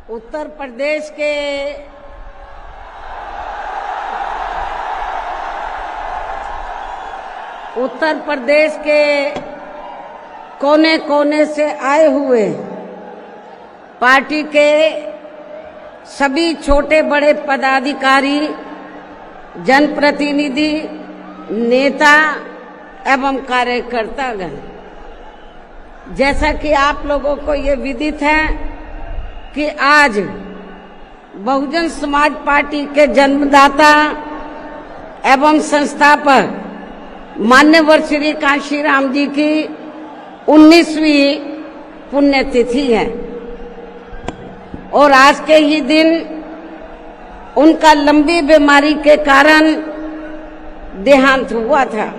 उत्तर प्रदेश के कोने कोने से आए हुए पार्टी के सभी छोटे बड़े पदाधिकारी, जनप्रतिनिधि, नेता एवं कार्यकर्तागण, जैसा कि आप लोगों को ये विदित है कि आज बहुजन समाज पार्टी के जन्मदाता एवं संस्थापक मान्यवर श्री कांशीराम जी की 19वीं पुण्यतिथि है और आज के ही दिन उनका लंबी बीमारी के कारण देहांत हुआ था,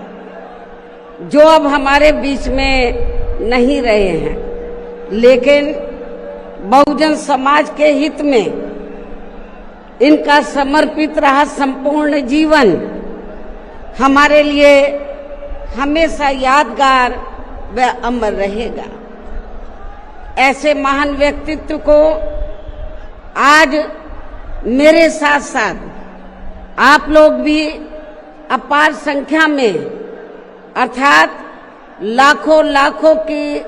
जो अब हमारे बीच में नहीं रहे हैं। लेकिन बहुजन समाज के हित में इनका समर्पित रहा संपूर्ण जीवन हमारे लिए हमेशा यादगार व अमर रहेगा। ऐसे महान व्यक्तित्व को आज मेरे साथ साथ आप लोग भी अपार संख्या में, अर्थात लाखों लाखों की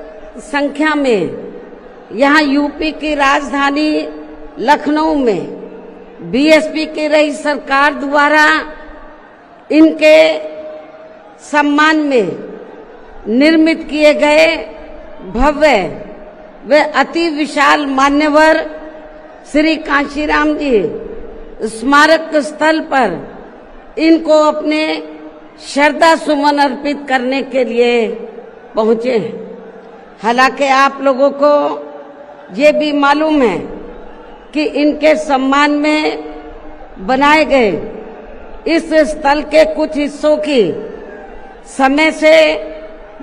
संख्या में यहाँ यूपी की राजधानी लखनऊ में बीएसपी की रही सरकार द्वारा इनके सम्मान में निर्मित किए गए भव्य व अति विशाल मान्यवर श्री कांशीराम जी स्मारक स्थल पर इनको अपने श्रद्धा सुमन अर्पित करने के लिए पहुंचे हैं। हालांकि आप लोगों को ये भी मालूम है कि इनके सम्मान में बनाए गए इस स्थल के कुछ हिस्सों की समय से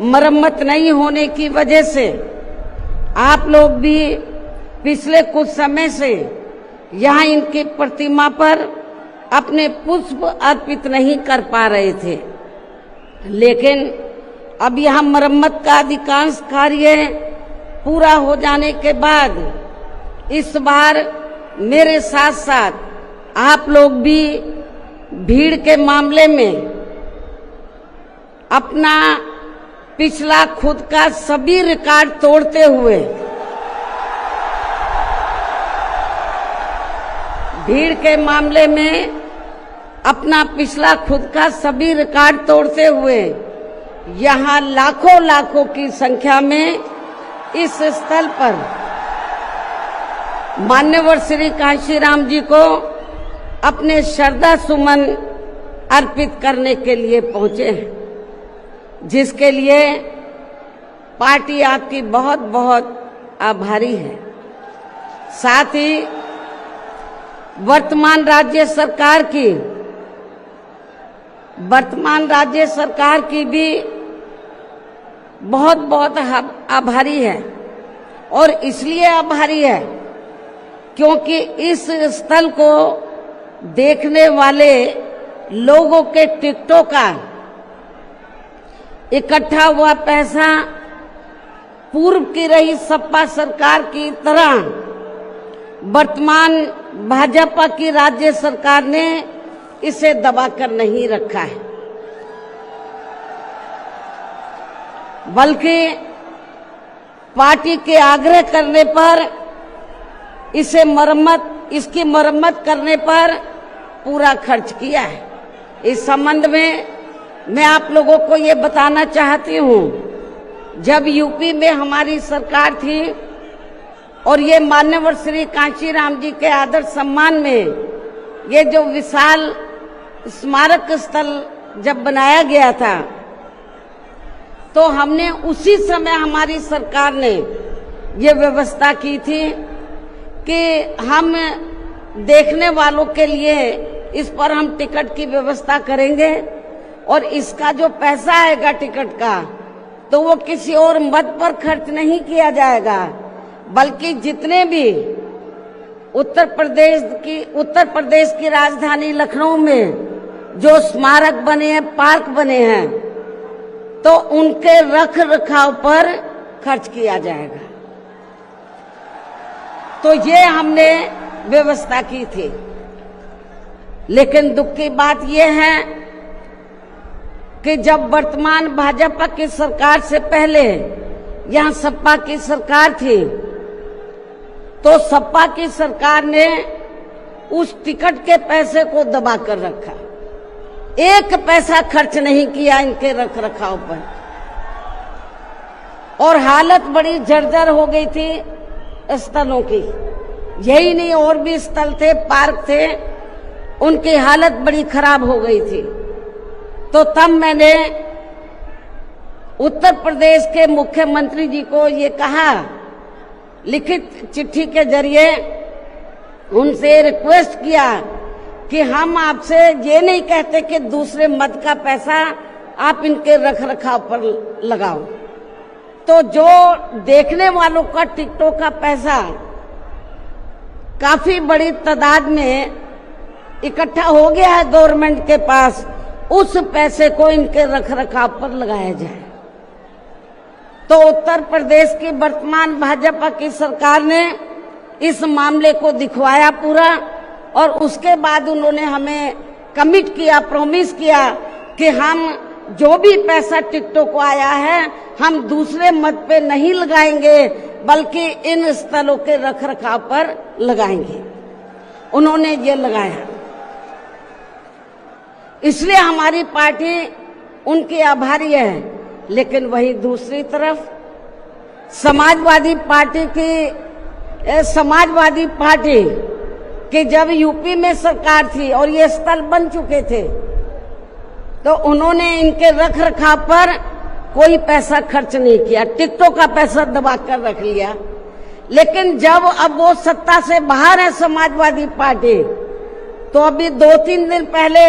मरम्मत नहीं होने की वजह से आप लोग भी पिछले कुछ समय से यहाँ इनकी प्रतिमा पर अपने पुष्प अर्पित नहीं कर पा रहे थे। लेकिन अब यहाँ मरम्मत का अधिकांश कार्य पूरा हो जाने के बाद इस बार मेरे साथ साथ आप लोग भी भीड़ के मामले में अपना पिछला खुद का सभी रिकॉर्ड तोड़ते हुए अपना पिछला खुद का सभी रिकॉर्ड तोड़ते हुए यहाँ लाखों लाखों की संख्या में इस स्थल पर मान्यवर श्री कांशीराम जी को अपने श्रद्धा सुमन अर्पित करने के लिए पहुंचे हैं, जिसके लिए पार्टी आपकी बहुत बहुत आभारी है। साथ ही वर्तमान राज्य सरकार की भी बहुत बहुत आभारी है और इसलिए आभारी है क्योंकि इस स्थल को देखने वाले लोगों के टिकटों का इकट्ठा हुआ पैसा पूर्व की रही सपा सरकार की तरह वर्तमान भाजपा की राज्य सरकार ने इसे दबाकर नहीं रखा है, बल्कि पार्टी के आग्रह करने पर इसकी मरम्मत करने पर पूरा खर्च किया है। इस संबंध में मैं आप लोगों को ये बताना चाहती हूँ, जब यूपी में हमारी सरकार थी और ये मान्यवर श्री कांशीराम जी के आदर सम्मान में ये जो विशाल स्मारक स्थल जब बनाया गया था, तो हमने उसी समय हमारी सरकार ने ये व्यवस्था की थी कि हम देखने वालों के लिए इस पर हम टिकट की व्यवस्था करेंगे और इसका जो पैसा आएगा टिकट का, तो वो किसी और मद पर खर्च नहीं किया जाएगा, बल्कि जितने भी उत्तर प्रदेश की राजधानी लखनऊ में जो स्मारक बने हैं, पार्क बने हैं, तो उनके रख रखाव पर खर्च किया जाएगा। तो ये हमने व्यवस्था की थी। लेकिन दुख की बात यह है कि जब वर्तमान भाजपा की सरकार से पहले यहां सपा की सरकार थी, तो सपा की सरकार ने उस टिकट के पैसे को दबा कर रखा, एक पैसा खर्च नहीं किया इनके रख रखाव पर, और हालत बड़ी जर्जर हो गई थी स्थलों की। यही नहीं, और भी स्थल थे, पार्क थे, उनकी हालत बड़ी खराब हो गई थी। तो तब मैंने उत्तर प्रदेश के मुख्यमंत्री जी को ये कहा, लिखित चिट्ठी के जरिए उनसे रिक्वेस्ट किया कि हम आपसे ये नहीं कहते कि दूसरे मद का पैसा आप इनके रख रखाव पर लगाओ। तो जो देखने वालों का टिकटों का पैसा काफी बड़ी तादाद में इकट्ठा हो गया है गवर्नमेंट के पास, उस पैसे को इनके रख रखाव पर लगाया जाए। तो उत्तर प्रदेश की वर्तमान भाजपा की सरकार ने इस मामले को दिखवाया पूरा, और उसके बाद उन्होंने हमें कमिट किया, प्रॉमिस किया कि हम जो भी पैसा टिकटों को आया है हम दूसरे मद पे नहीं लगाएंगे, बल्कि इन स्थलों के रख रखाव पर लगाएंगे। उन्होंने ये लगाया, इसलिए हमारी पार्टी उनकी आभारी है। लेकिन वहीं दूसरी तरफ समाजवादी पार्टी की जब यूपी में सरकार थी और ये स्थल बन चुके थे, तो उन्होंने इनके रख रखाव पर कोई पैसा खर्च नहीं किया, टिकटों का पैसा दबा कर रख लिया। लेकिन जब अब वो सत्ता से बाहर है समाजवादी पार्टी, तो अभी 2-3 दिन पहले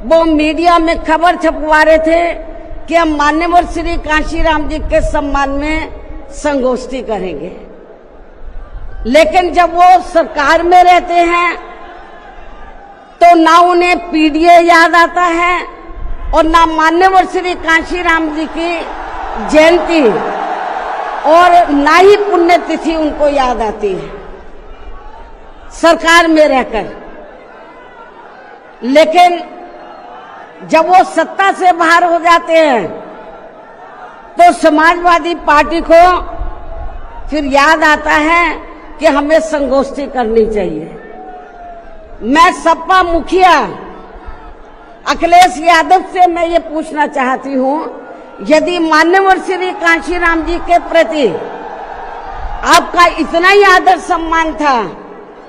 वो मीडिया में खबर छपवा रहे थे कि हम मान्यवर श्री कांशीराम जी के सम्मान में संगोष्ठी करेंगे। लेकिन जब वो सरकार में रहते हैं तो ना उन्हें पीडीए याद आता है और ना मान्यवर श्री कांशीराम जी की जयंती और ना ही पुण्यतिथि उनको याद आती है सरकार में रहकर। लेकिन जब वो सत्ता से बाहर हो जाते हैं तो समाजवादी पार्टी को फिर याद आता है कि हमें संगोष्ठी करनी चाहिए। मैं सपा मुखिया अखिलेश यादव से मैं ये पूछना चाहती हूँ, यदि मान्यवर श्री कांशीराम जी के प्रति आपका इतना ही आदर सम्मान था,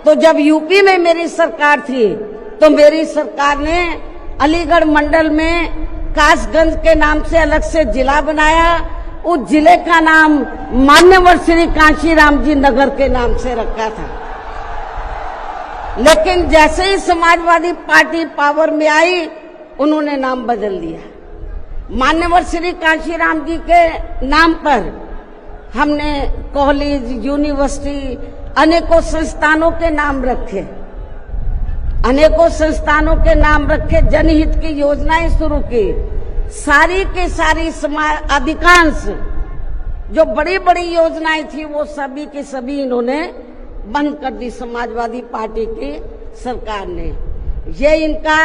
तो जब यूपी में मेरी सरकार थी तो मेरी सरकार ने अलीगढ़ मंडल में कासगंज के नाम से अलग से जिला बनाया, उस जिले का नाम मान्यवर श्री कांशीराम जी नगर के नाम से रखा था। लेकिन जैसे ही समाजवादी पार्टी पावर में आई, उन्होंने नाम बदल दिया। मान्यवर श्री कांशीराम जी के नाम पर हमने कॉलेज, यूनिवर्सिटी, अनेकों संस्थानों के नाम रखे, अनेकों संस्थानों के नाम रखे, जनहित की योजनाएं शुरू की। सारी के सारी अधिकांश जो बड़ी बड़ी योजनाएं थी वो सभी की सभी इन्होंने बंद कर दी समाजवादी पार्टी की सरकार ने। ये इनका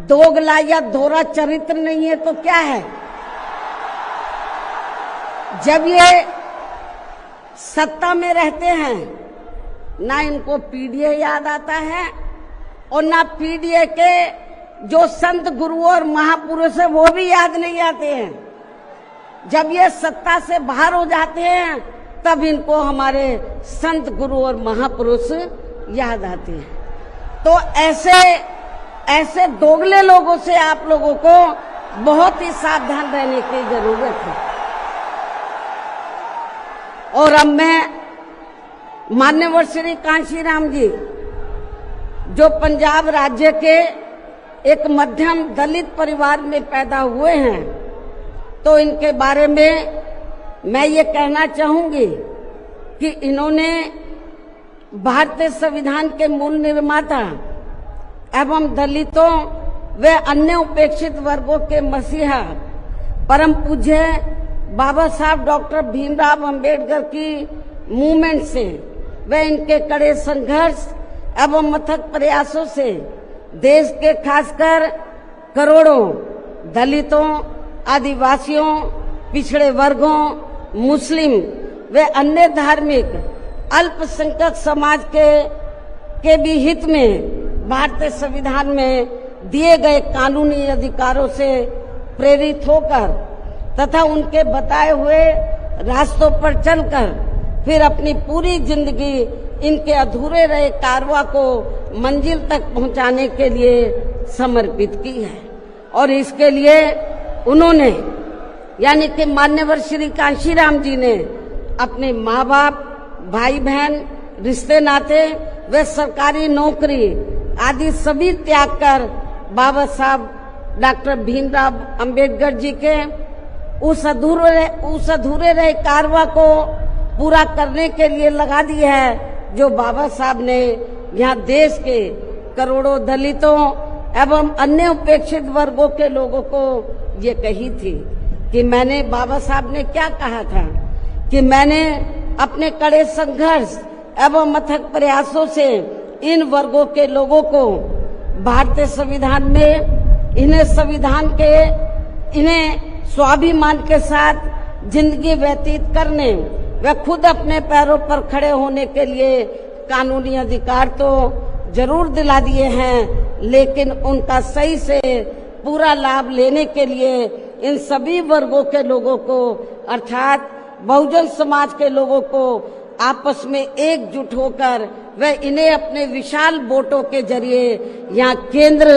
दोगला या दोहरा चरित्र नहीं है तो क्या है? जब ये सत्ता में रहते हैं ना इनको पीडीए याद आता है और ना पीडीए के जो संत गुरुओं और महापुरुष है वो भी याद नहीं आते हैं। जब ये सत्ता से बाहर हो जाते हैं तब इनको हमारे संत गुरु और महापुरुष याद आते हैं। तो ऐसे दोगले लोगों से आप लोगों को बहुत ही सावधान रहने की जरूरत है। और अब मैं मान्यवर श्री कांशीराम जी जो पंजाब राज्य के एक मध्यम दलित परिवार में पैदा हुए हैं, तो इनके बारे में मैं ये कहना चाहूंगी कि इन्होंने भारतीय संविधान के मूल निर्माता एवं दलितों व अन्य उपेक्षित वर्गों के मसीहा परम पूज्य बाबा साहब डॉक्टर भीमराव अंबेडकर की मूवमेंट से व इनके कड़े संघर्ष एवं अथक प्रयासों से देश के खासकर करोड़ों दलितों, आदिवासियों, पिछड़े वर्गों, मुस्लिम व अन्य धार्मिक अल्पसंख्यक समाज के भी हित में भारतीय संविधान में दिए गए कानूनी अधिकारों से प्रेरित होकर तथा उनके बताए हुए रास्तों पर चलकर फिर अपनी पूरी जिंदगी इनके अधूरे रहे कारवां को मंजिल तक पहुंचाने के लिए समर्पित की है। और इसके लिए उन्होंने यानी कि मान्यवर श्री कांशीराम जी ने अपने माँ बाप, भाई बहन, रिश्ते नाते व सरकारी नौकरी आदि सभी त्याग कर बाबा साहब डॉक्टर भीमराव अंबेडकर जी के उस अधूरे रहे कारवां को पूरा करने के लिए लगा दी है, जो बाबा साहब ने यहाँ देश के करोड़ों दलितों एवं अन्य उपेक्षित वर्गों के लोगों को ये कही थी कि मैंने, बाबा साहब ने क्या कहा था कि मैंने अपने कड़े संघर्ष एवं अथक प्रयासों से इन वर्गों के लोगों को भारतीय संविधान में इन्हें स्वाभिमान के साथ जिंदगी व्यतीत करने व खुद अपने पैरों पर खड़े होने के लिए कानूनी अधिकार तो जरूर दिला दिए हैं, लेकिन उनका सही से पूरा लाभ लेने के लिए इन सभी वर्गों के लोगों को अर्थात बहुजन समाज के लोगों को आपस में एकजुट होकर व इन्हें अपने विशाल वोटों के जरिए यहाँ केंद्र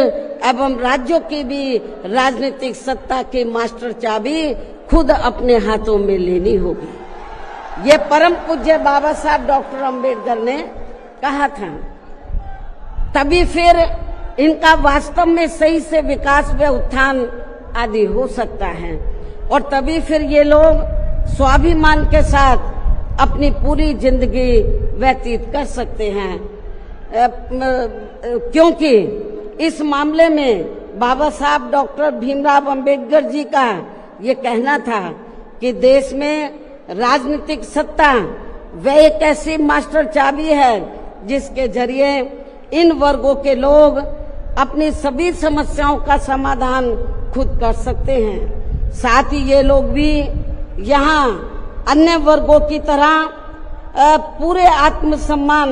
एवं राज्यों की भी राजनीतिक सत्ता की मास्टर चाबी खुद अपने हाथों में लेनी होगी। ये परम पूज्य बाबा साहब डॉक्टर अंबेडकर ने कहा था। तभी फिर इनका वास्तव में सही से विकास व उत्थान आदि हो सकता है और तभी फिर ये लोग स्वाभिमान के साथ अपनी पूरी जिंदगी व्यतीत कर सकते हैं, क्योंकि इस मामले में बाबा साहब डॉक्टर भीमराव अंबेडकर जी का ये कहना था कि देश में राजनीतिक सत्ता वह एक ऐसी मास्टर चाबी है जिसके जरिए इन वर्गों के लोग अपनी सभी समस्याओं का समाधान खुद कर सकते हैं। साथ ही ये लोग भी यहाँ अन्य वर्गों की तरह पूरे आत्मसम्मान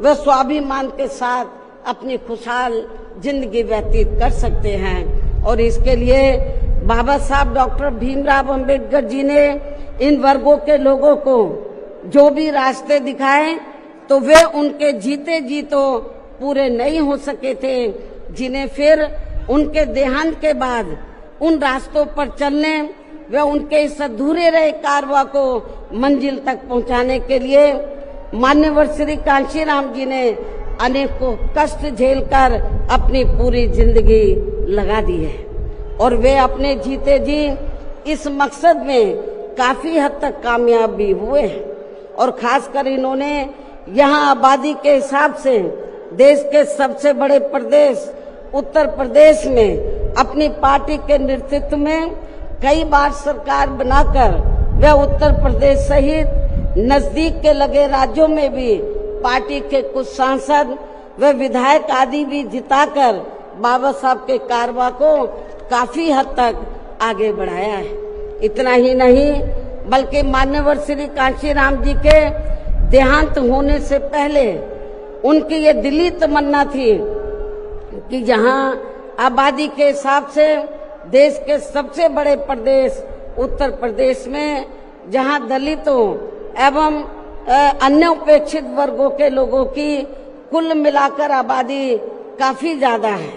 व स्वाभिमान के साथ अपनी खुशहाल जिंदगी व्यतीत कर सकते हैं। और इसके लिए बाबा साहब डॉक्टर भीमराव अंबेडकर जी ने इन वर्गों के लोगों को जो भी रास्ते दिखाए तो वे उनके जीते जी तो पूरे नहीं हो सके थे, जिन्हें फिर उनके देहांत के बाद उन रास्तों पर चलने वे उनके इस अधूरे रहे कारवां को मंजिल तक पहुंचाने के लिए मान्यवर श्री कांशीराम जी ने अनेकों कष्ट झेलकर अपनी पूरी जिंदगी लगा दी है और वे अपने जीते जी इस मकसद में काफी हद तक कामयाब भी हुए हैं। और खासकर इन्होंने यहाँ आबादी के हिसाब से देश के सबसे बड़े प्रदेश उत्तर प्रदेश में अपनी पार्टी के नेतृत्व में कई बार सरकार बनाकर वे उत्तर प्रदेश सहित नजदीक के लगे राज्यों में भी पार्टी के कुछ सांसद व विधायक आदि भी जिताकर बाबा साहब के कारवां को काफी हद तक आगे बढ़ाया है। इतना ही नहीं बल्कि मान्यवर श्री कांशीराम जी के देहांत होने से पहले उनकी ये दिली तमन्ना थी कि जहां आबादी के हिसाब से देश के सबसे बड़े प्रदेश उत्तर प्रदेश में जहां दलितों एवं अन्य उपेक्षित वर्गों के लोगों की कुल मिलाकर आबादी काफी ज्यादा है,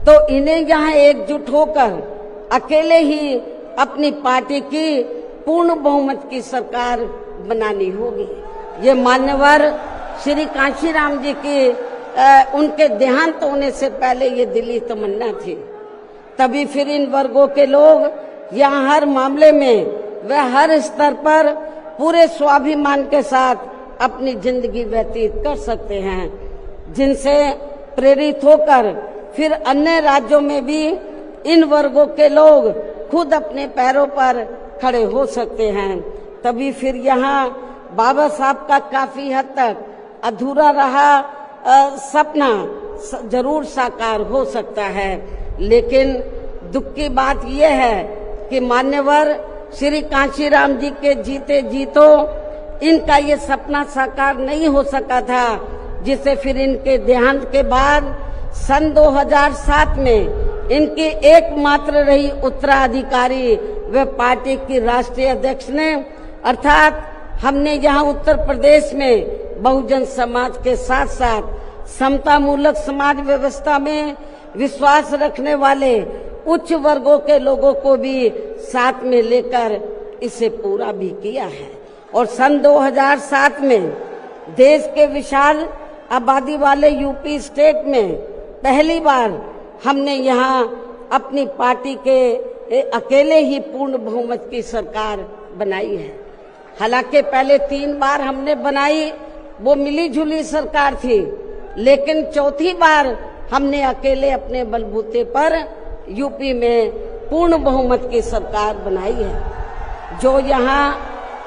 तो इन्हें यहाँ एकजुट होकर अकेले ही अपनी पार्टी की पूर्ण बहुमत की सरकार बनानी होगी। ये मान्यवर श्री कांशीराम जी की उनके देहांत होने से पहले ये दिली तमन्ना थी। तभी फिर इन वर्गों के लोग यहाँ हर मामले में व हर स्तर पर पूरे स्वाभिमान के साथ अपनी जिंदगी व्यतीत कर सकते हैं, जिनसे प्रेरित होकर फिर अन्य राज्यों में भी इन वर्गों के लोग खुद अपने पैरों पर खड़े हो सकते हैं। तभी फिर यहाँ बाबा साहब का काफी हद तक अधूरा रहा सपना जरूर साकार हो सकता है, लेकिन दुख की बात यह है कि मान्यवर श्री कांशीराम जी के जीते जीतो इनका ये सपना साकार नहीं हो सका था, जिसे फिर इनके देहांत के बाद सन 2007 में इनकी एकमात्र रही उत्तराधिकारी व पार्टी की राष्ट्रीय अध्यक्ष ने, अर्थात हमने यहाँ उत्तर प्रदेश में बहुजन समाज के साथ साथ समता मूलक समाज व्यवस्था में विश्वास रखने वाले उच्च वर्गों के लोगों को भी साथ में लेकर इसे पूरा भी किया है। और सन 2007 में देश के विशाल आबादी वाले यूपी स्टेट में पहली बार हमने यहाँ अपनी पार्टी के अकेले ही पूर्ण बहुमत की सरकार बनाई है। हालांकि पहले 3 बार हमने बनाई, वो मिली जुली सरकार थी, लेकिन चौथी बार हमने अकेले अपने बलबूते पर यूपी में पूर्ण बहुमत की सरकार बनाई है।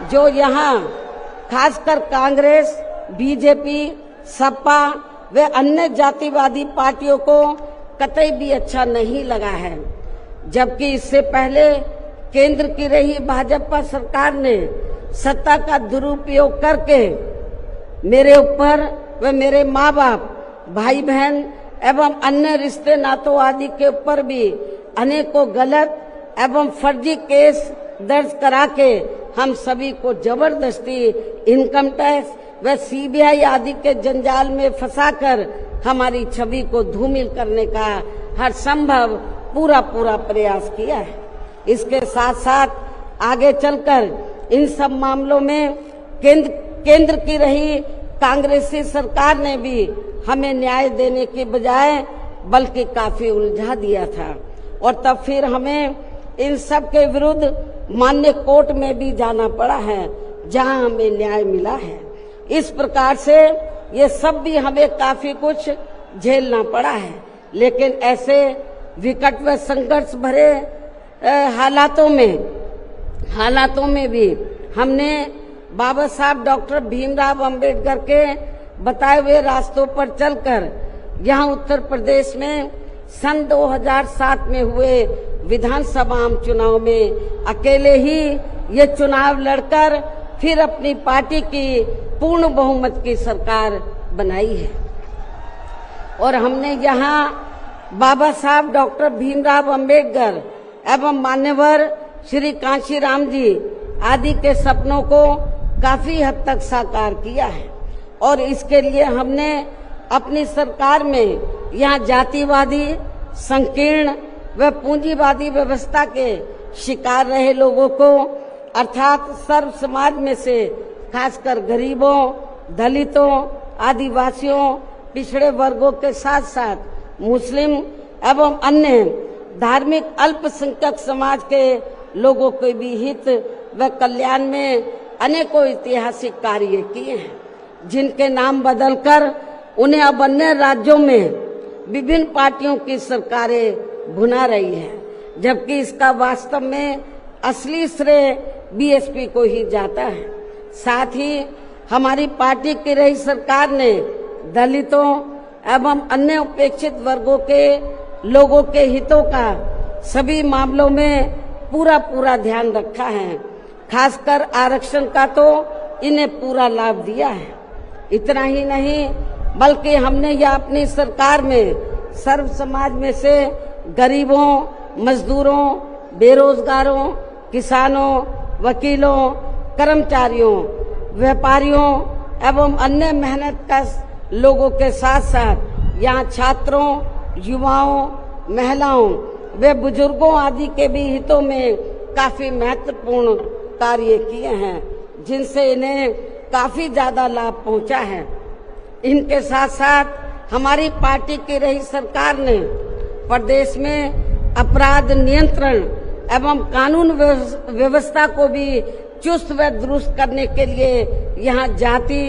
जो यहाँ खासकर कांग्रेस, बीजेपी, सपा व अन्य जातिवादी पार्टियों को कतई भी अच्छा नहीं लगा है, जबकि इससे पहले केंद्र की रही भाजपा सरकार ने सत्ता का दुरुपयोग करके मेरे ऊपर व मेरे माँ बाप, भाई बहन एवं अन्य रिश्ते नातों आदि के ऊपर भी अनेकों गलत एवं फर्जी केस दर्ज करा के हम सभी को जबरदस्ती इनकम टैक्स व सीबीआई आदि के जंजाल में फंसाकर हमारी छवि को धूमिल करने का हर संभव पूरा प्रयास किया है। इसके साथ साथ आगे चलकर इन सब मामलों में केंद्र की रही कांग्रेसी सरकार ने भी हमें न्याय देने के बजाय बल्कि काफी उलझा दिया था, और तब फिर हमें इन सब के विरुद्ध मान्य कोर्ट में भी जाना पड़ा है, जहां हमें न्याय मिला है। इस प्रकार से ये सब भी हमें काफी कुछ झेलना पड़ा है, लेकिन ऐसे विकट व संघर्ष भरे हालातों में भी हमने बाबा साहब डॉक्टर भीमराव अंबेडकर के बताए हुए रास्तों पर चलकर यहाँ उत्तर प्रदेश में सन 2007 में हुए विधानसभा चुनाव में अकेले ही ये चुनाव लड़कर फिर अपनी पार्टी की पूर्ण बहुमत की सरकार बनाई है। और हमने यहाँ बाबा साहब डॉक्टर भीमराव अंबेडकर एवं मान्यवर श्री कांशीराम जी आदि के सपनों को काफी हद तक साकार किया है, और इसके लिए हमने अपनी सरकार में यहाँ जातिवादी, संकीर्ण व पूंजीवादी व्यवस्था के शिकार रहे लोगों को, अर्थात सर्व समाज में से खासकर गरीबों, दलितों, आदिवासियों, पिछड़े वर्गों के साथ साथ मुस्लिम एवं अन्य धार्मिक अल्पसंख्यक समाज के लोगों के भी हित व कल्याण में अनेकों ऐतिहासिक कार्य किए हैं, जिनके नाम बदलकर उन्हें अब अन्य राज्यों में विभिन्न पार्टियों की सरकारें भुना रही है, जबकि इसका वास्तव में असली श्रेय बीएसपी को ही जाता है। साथ ही हमारी पार्टी की रही सरकार ने दलितों एवं अन्य उपेक्षित वर्गों के लोगों के हितों का सभी मामलों में पूरा ध्यान रखा है। खासकर आरक्षण का तो इन्हें पूरा लाभ दिया है। इतना ही नहीं, बल्कि हमने यह अपनी सरकार में सर्व समाज में से गरीबों, मजदूरों, बेरोजगारों, किसानों, वकीलों, कर्मचारियों, व्यापारियों एवं अन्य मेहनतकश लोगों के साथ साथ यहाँ छात्रों, युवाओं, महिलाओं व बुजुर्गों आदि के भी हितों में काफी महत्वपूर्ण कार्य किए हैं, जिनसे इन्हें काफी ज्यादा लाभ पहुंचा है। इनके साथ साथ हमारी पार्टी की रही सरकार ने प्रदेश में अपराध नियंत्रण एवं कानून व्यवस्था को भी चुस्त व दुरुस्त करने के लिए यहाँ जाति,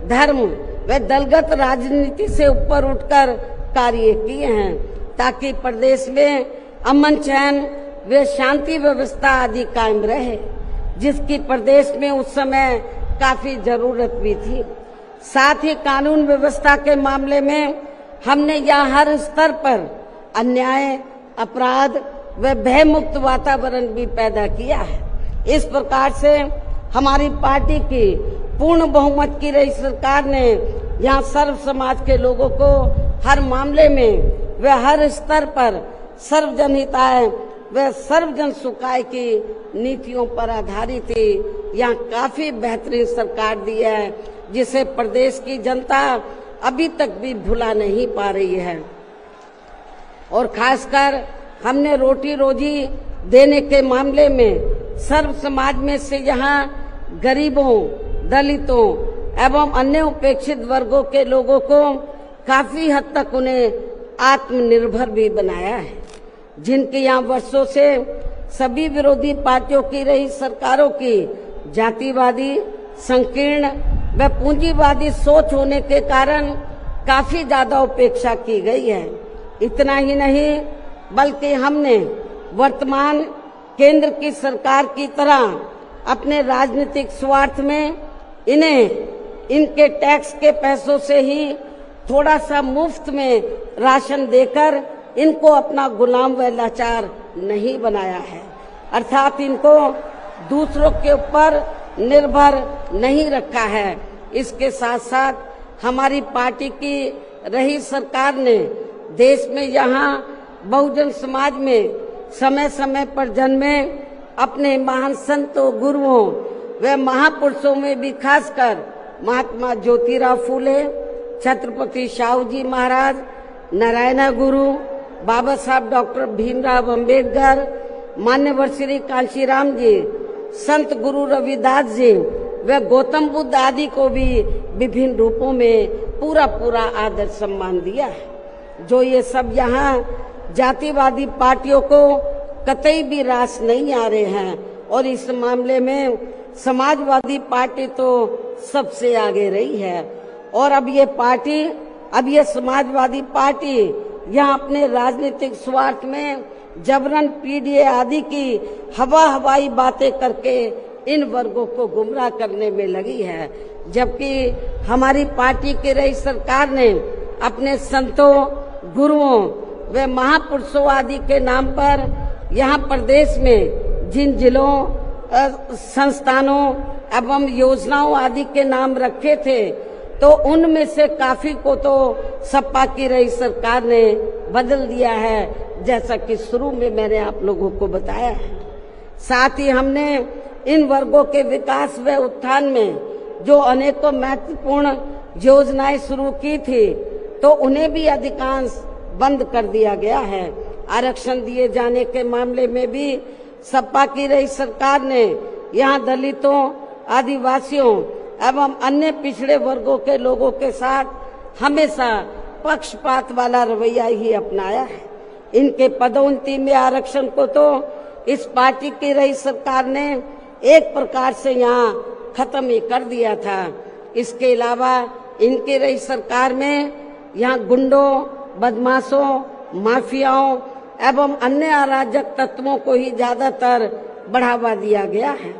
धर्म व दलगत राजनीति से ऊपर उठकर कार्य किए हैं, ताकि प्रदेश में अमन चैन व शांति व्यवस्था आदि कायम रहे, जिसकी प्रदेश में उस समय काफी जरूरत भी थी। साथ ही कानून व्यवस्था के मामले में हमने यहाँ हर स्तर पर अन्याय, अपराध व भय मुक्त वातावरण भी पैदा किया है। इस प्रकार से हमारी पार्टी की पूर्ण बहुमत की रही सरकार ने यहाँ सर्व समाज के लोगों को हर मामले में व हर स्तर पर सर्वजन हिताय व सर्वजन सुखाय की नीतियों पर आधारित ही यहाँ काफी बेहतरीन सरकार दी है, जिसे प्रदेश की जनता अभी तक भी भुला नहीं पा रही है। और खासकर हमने रोटी रोजी देने के मामले में सर्व समाज में से यहाँ गरीबों, दलितों एवं अन्य उपेक्षित वर्गों के लोगों को काफी हद तक उन्हें आत्मनिर्भर भी बनाया है, जिनके यहाँ वर्षों से सभी विरोधी पार्टियों की रही सरकारों की जातिवादी, संकीर्ण व पूंजीवादी सोच होने के कारण काफी ज्यादा उपेक्षा की गई है। इतना ही नहीं बल्कि हमने वर्तमान केंद्र की सरकार की तरह अपने राजनीतिक स्वार्थ में इन्हें इनके टैक्स के पैसों से ही थोड़ा सा मुफ्त में राशन देकर इनको अपना गुलाम व लाचार नहीं बनाया है, अर्थात इनको दूसरों के ऊपर निर्भर नहीं रखा है। इसके साथ साथ हमारी पार्टी की रही सरकार ने देश में यहाँ बहुजन समाज में समय समय पर जन्मे अपने महान संतों, गुरुओं व महापुरुषों में भी खासकर महात्मा ज्योतिराव फूले, छत्रपति शाहू जी महाराज, नारायण गुरु, बाबा साहब डॉक्टर भीमराव अंबेडकर, मान्यवर श्री कांशीराम जी, संत गुरु रविदास जी व गौतम बुद्ध आदि को भी विभिन्न रूपों में पूरा पूरा आदर सम्मान दिया है। जो ये सब यहाँ जातिवादी पार्टियों को कतई भी रास नहीं आ रहे हैं और इस मामले में समाजवादी पार्टी तो सबसे आगे रही है। और अब ये समाजवादी पार्टी यहाँ अपने राजनीतिक स्वार्थ में जबरन पीडीए आदि की हवाई बातें करके इन वर्गों को गुमराह करने में लगी है, जबकि हमारी पार्टी की रही सरकार ने अपने संतों, गुरुओं व महापुरुषों आदि के नाम पर यहाँ प्रदेश में जिन जिलों, संस्थानों एवं योजनाओं आदि के नाम रखे थे तो उनमें से काफी को तो सपा की रही सरकार ने बदल दिया है, जैसा कि शुरू में मैंने आप लोगों को बताया है। साथ ही हमने इन वर्गों के विकास व उत्थान में जो अनेकों महत्वपूर्ण योजनाएं शुरू की थी तो उन्हें भी अधिकांश बंद कर दिया गया है। आरक्षण दिए जाने के मामले में भी सपा की रही सरकार ने यहाँ दलितों, आदिवासियों एवं अन्य पिछड़े वर्गों के लोगों के साथ हमेशा पक्षपात वाला रवैया ही अपनाया है। इनके पदोन्नति में आरक्षण को तो इस पार्टी की रही सरकार ने एक प्रकार से यहाँ खत्म ही कर दिया था। इसके अलावा इनकी रही सरकार में यहाँ गुंडों, बदमाशों, माफियाओं एवं अन्य अराजक तत्वों को ही ज्यादातर बढ़ावा दिया गया है,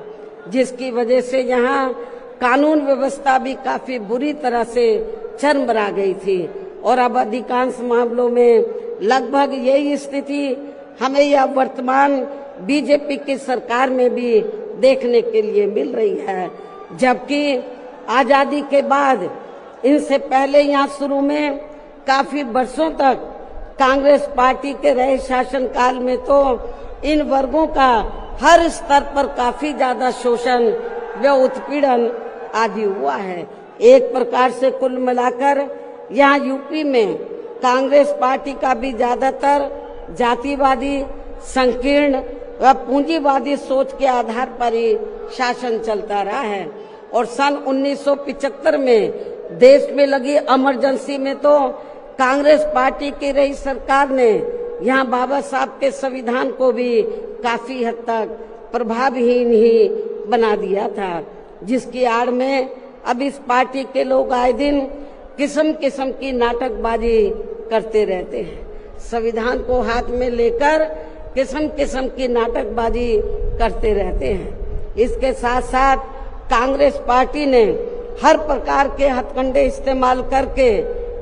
जिसकी वजह से यहाँ कानून व्यवस्था भी काफी बुरी तरह से चरमरा गई थी। और अब अधिकांश मामलों में लगभग यही स्थिति हमें यह वर्तमान बीजेपी की सरकार में भी देखने के लिए मिल रही है, जबकि आजादी के बाद इनसे पहले यहाँ शुरू में काफी वर्षों तक कांग्रेस पार्टी के रहे शासनकाल में तो इन वर्गों का हर स्तर पर काफी ज्यादा शोषण व उत्पीड़न आदि हुआ है। एक प्रकार से कुल मिलाकर यहाँ यूपी में कांग्रेस पार्टी का भी ज्यादातर जातिवादी, संकीर्ण व पूंजीवादी सोच के आधार पर ही शासन चलता रहा है। और सन 1975 में देश में लगी इमरजेंसी में तो कांग्रेस पार्टी की रही सरकार ने यहाँ बाबा साहब के संविधान को भी काफी हद तक प्रभावहीन ही बना दिया था, जिसकी आड़ में अब इस पार्टी के लोग आए दिन किस्म किस्म की नाटकबाजी करते रहते हैं। संविधान को हाथ में लेकर किस्म किस्म की नाटकबाजी करते रहते हैं। इसके साथ साथ कांग्रेस पार्टी ने हर प्रकार के हथकंडे इस्तेमाल करके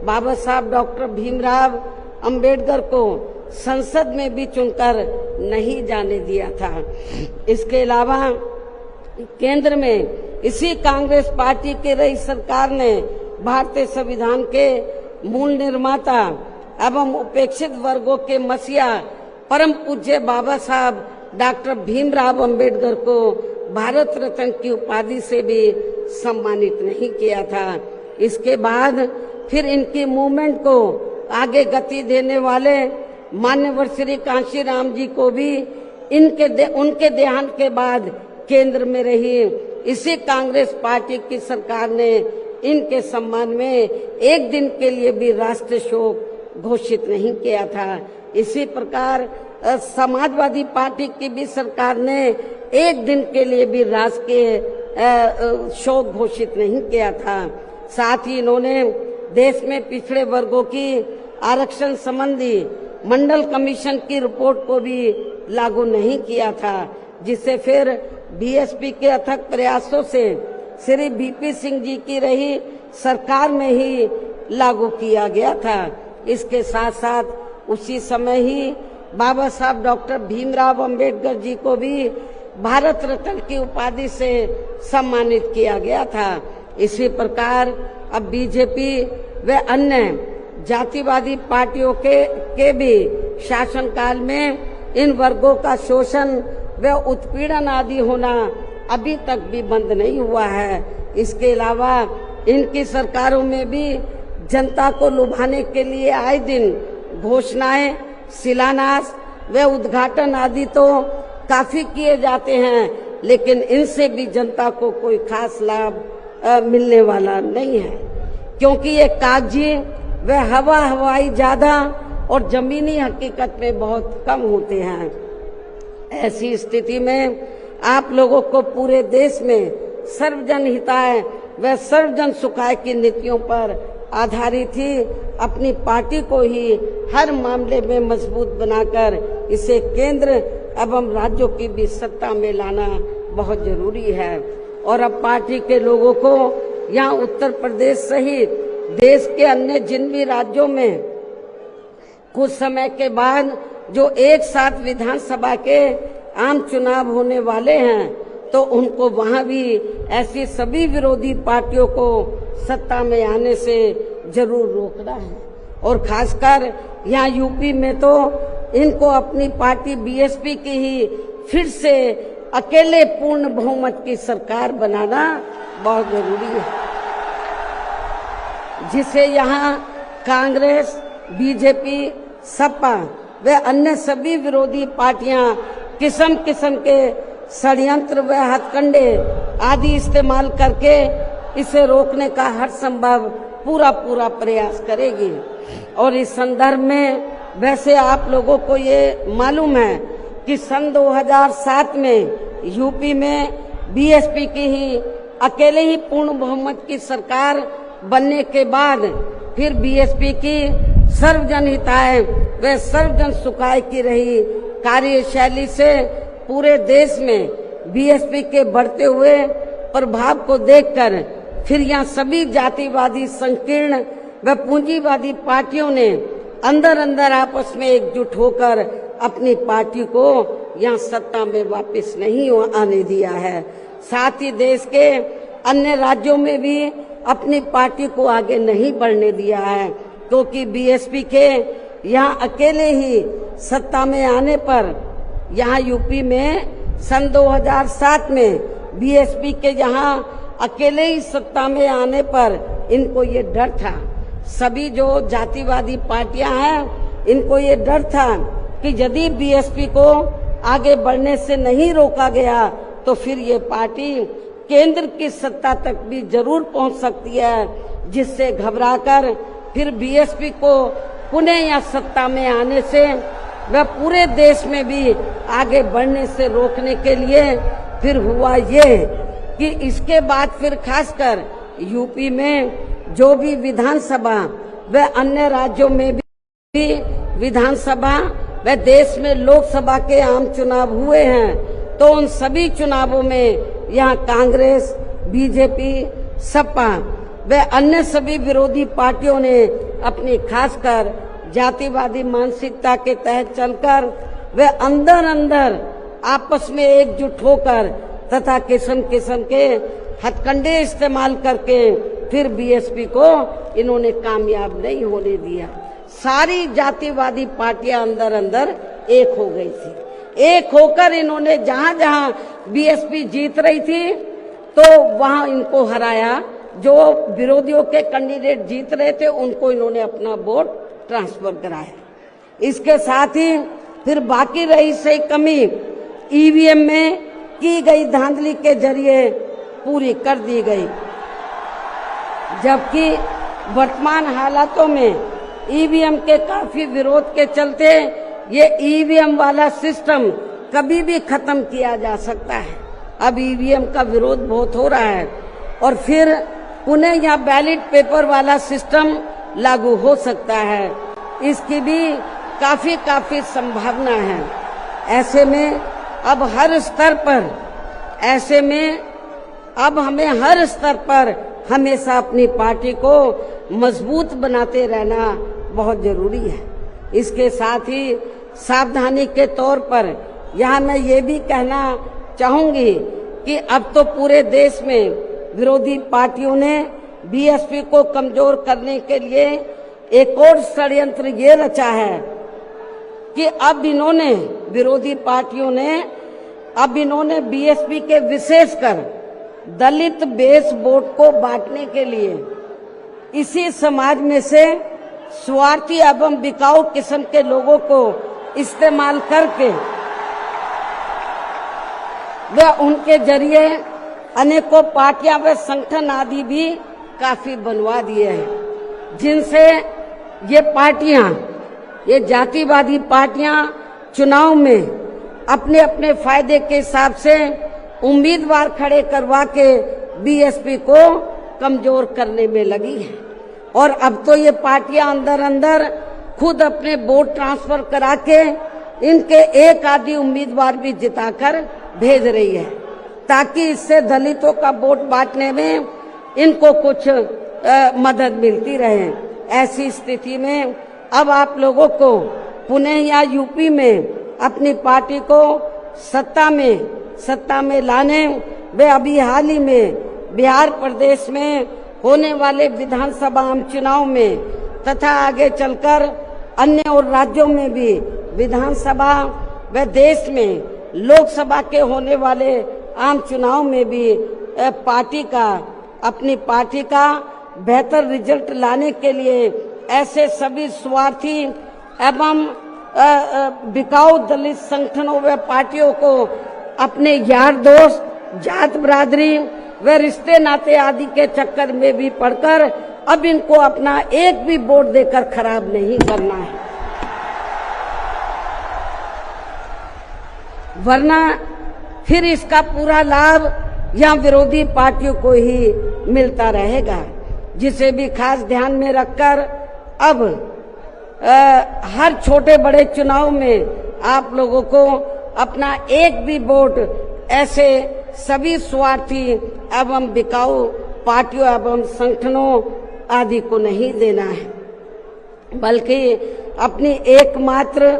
बाबा साहब डॉक्टर भीमराव अंबेडकर को संसद में भी चुनकर नहीं जाने दिया था। इसके अलावा केंद्र में इसी कांग्रेस पार्टी की रही सरकार ने भारतीय संविधान के मूल निर्माता एवं उपेक्षित वर्गों के मसीहा परम पूज्य बाबा साहब डॉक्टर भीमराव अंबेडकर को भारत रत्न की उपाधि से भी सम्मानित नहीं किया था। इसके बाद फिर इनकी मूवमेंट को आगे गति देने वाले मान्यवर श्री कांशीराम जी को भी उनके देहांत के बाद केंद्र में रही इसी कांग्रेस पार्टी की सरकार ने इनके सम्मान में एक दिन के लिए भी राष्ट्रीय शोक घोषित नहीं किया था। इसी प्रकार समाजवादी पार्टी की भी सरकार ने एक दिन के लिए भी राष्ट्रीय शोक घोषित नहीं किया था। साथ ही इन्होंने देश में पिछड़े वर्गों की आरक्षण संबंधी मंडल कमीशन की रिपोर्ट को भी लागू नहीं किया था, जिसे फिर बीएसपी के अथक प्रयासों से श्री बीपी सिंह जी की रही सरकार में ही लागू किया गया था। इसके साथ साथ उसी समय ही बाबा साहब डॉक्टर भीमराव अंबेडकर जी को भी भारत रत्न की उपाधि से सम्मानित किया गया था। इसी प्रकार अब बीजेपी व अन्य जातिवादी पार्टियों के भी शासनकाल में इन वर्गों का शोषण व उत्पीड़न आदि होना अभी तक भी बंद नहीं हुआ है। इसके अलावा इनकी सरकारों में भी जनता को लुभाने के लिए आए दिन घोषणाएं, शिलान्यास व उद्घाटन आदि तो काफी किए जाते हैं, लेकिन इनसे भी जनता को कोई खास लाभ मिलने वाला नहीं है, क्योंकि ये कागजी व हवाई ज्यादा और जमीनी हकीकत में बहुत कम होते हैं। ऐसी स्थिति में आप लोगों को पूरे देश में सर्वजन हिताय व सर्वजन सुखाय की नीतियों पर आधारित ही अपनी पार्टी को ही हर मामले में मजबूत बनाकर इसे केंद्र एवं राज्यों की भी सत्ता में लाना बहुत जरूरी है। और अब पार्टी के लोगों को यहाँ उत्तर प्रदेश सहित देश के अन्य जिन भी राज्यों में कुछ समय के बाद जो एक साथ विधानसभा के आम चुनाव होने वाले हैं, तो उनको वहां भी ऐसी सभी विरोधी पार्टियों को सत्ता में आने से जरूर रोकना है। और खासकर यहाँ यूपी में तो इनको अपनी पार्टी बीएसपी की ही फिर से अकेले पूर्ण बहुमत की सरकार बनाना बहुत जरूरी है, जिसे यहाँ कांग्रेस, बीजेपी, सपा व अन्य सभी विरोधी पार्टियां किस्म किस्म के षड्यंत्र व हथकंडे आदि इस्तेमाल करके इसे रोकने का हर संभव पूरा प्रयास करेगी। और इस संदर्भ में वैसे आप लोगों को ये मालूम है कि सन 2007 में यूपी में बीएसपी की ही अकेले ही पूर्ण बहुमत की सरकार बनने के बाद फिर बीएसपी की सर्वजन हिताय व सर्वजन सुखाय की रही कार्यशैली से पूरे देश में बीएसपी के बढ़ते हुए प्रभाव को देखकर फिर यहाँ सभी जातिवादी, संकीर्ण व पूंजीवादी पार्टियों ने अंदर अंदर आपस में एकजुट होकर अपनी पार्टी को यहाँ सत्ता में वापस नहीं आने दिया है। साथ ही देश के अन्य राज्यों में भी अपनी पार्टी को आगे नहीं बढ़ने दिया है, क्योंकि बीएसपी के यहाँ अकेले ही सत्ता में आने पर यहाँ यूपी में सन 2007 में बीएसपी के यहाँ अकेले ही सत्ता में आने पर इनको ये डर था, सभी जो जातिवादी पार्टियां हैं इनको ये डर था कि यदि बीएसपी को आगे बढ़ने से नहीं रोका गया तो फिर ये पार्टी केंद्र की सत्ता तक भी जरूर पहुंच सकती है, जिससे घबराकर फिर बीएसपी को पुनः या सत्ता में आने से व पूरे देश में भी आगे बढ़ने से रोकने के लिए फिर हुआ ये कि इसके बाद फिर खासकर यूपी में जो भी विधानसभा व अन्य राज्यों में भी विधानसभा व देश में लोकसभा के आम चुनाव हुए हैं, तो उन सभी चुनावों में यहाँ कांग्रेस बीजेपी, सपा व अन्य सभी विरोधी पार्टियों ने अपनी खासकर जातिवादी मानसिकता के तहत चलकर वे अंदर अंदर आपस में एकजुट होकर तथा किस्म किस्म के हथकंडे इस्तेमाल करके फिर बीएसपी को इन्होंने कामयाब नहीं होने दिया। सारी जातिवादी पार्टियां अंदर अंदर एक हो गई थी। एक होकर इन्होंने जहां जहां बीएसपी जीत रही थी तो वहां इनको हराया। जो विरोधियों के कैंडिडेट जीत रहे थे उनको इन्होंने अपना वोट ट्रांसफर कराया। इसके साथ ही फिर बाकी रही सही कमी ईवीएम में की गई धांधली के जरिए पूरी कर दी गई, जबकि वर्तमान हालातों में ईवीएम के काफी विरोध के चलते ये ईवीएम वाला सिस्टम कभी भी खत्म किया जा सकता है। अब ईवीएम का विरोध बहुत हो रहा है और फिर पुनः यहाँ बैलेट पेपर वाला सिस्टम लागू हो सकता है, इसकी भी काफी संभावना है। ऐसे में अब हर स्तर पर हमें हर स्तर पर हमेशा अपनी पार्टी को मजबूत बनाते रहना बहुत जरूरी है। इसके साथ ही सावधानी के तौर पर यहाँ मैं ये भी कहना चाहूंगी कि अब तो पूरे देश में विरोधी पार्टियों ने बीएसपी को कमजोर करने के लिए एक और षड्यंत्र ये रचा है कि अब विरोधी पार्टियों ने बीएसपी के विशेषकर दलित बेस वोट को बांटने के लिए इसी समाज में से स्वार्थी एवं बिकाऊ किस्म के लोगों को इस्तेमाल करके व उनके जरिए अनेकों पार्टियां व संगठन आदि भी काफी बनवा दिए हैं, जिनसे ये जातिवादी पार्टियां चुनाव में अपने अपने फायदे के हिसाब से उम्मीदवार खड़े करवा के बीएसपी को कमजोर करने में लगी है। और अब तो ये पार्टियां अंदर अंदर खुद अपने वोट ट्रांसफर करा के इनके एक आधी उम्मीदवार भी जिताकर भेज रही है, ताकि इससे दलितों का वोट बांटने में इनको कुछ मदद मिलती रहे। ऐसी स्थिति में अब आप लोगों को पुणे या यूपी में अपनी पार्टी को सत्ता में लाने व अभी हाल ही में बिहार प्रदेश में होने वाले विधानसभा आम चुनाव में तथा आगे चलकर अन्य और राज्यों में भी विधानसभा व देश में लोकसभा के होने वाले आम चुनाव में भी अपनी पार्टी का बेहतर रिजल्ट लाने के लिए ऐसे सभी स्वार्थी एवं बिकाऊ दलित संगठनों व पार्टियों को अपने यार दोस्त, जात बिरादरी व रिश्ते नाते आदि के चक्कर में भी पड़कर अब इनको अपना एक भी वोट देकर खराब नहीं करना है, वरना फिर इसका पूरा लाभ यहाँ विरोधी पार्टियों को ही मिलता रहेगा। जिसे भी खास ध्यान में रखकर अब हर छोटे बड़े चुनाव में आप लोगों को अपना एक भी वोट ऐसे सभी स्वार्थी एवं बिकाऊ पार्टियों एवं संगठनों आदि को नहीं देना है, बल्कि अपनी एकमात्र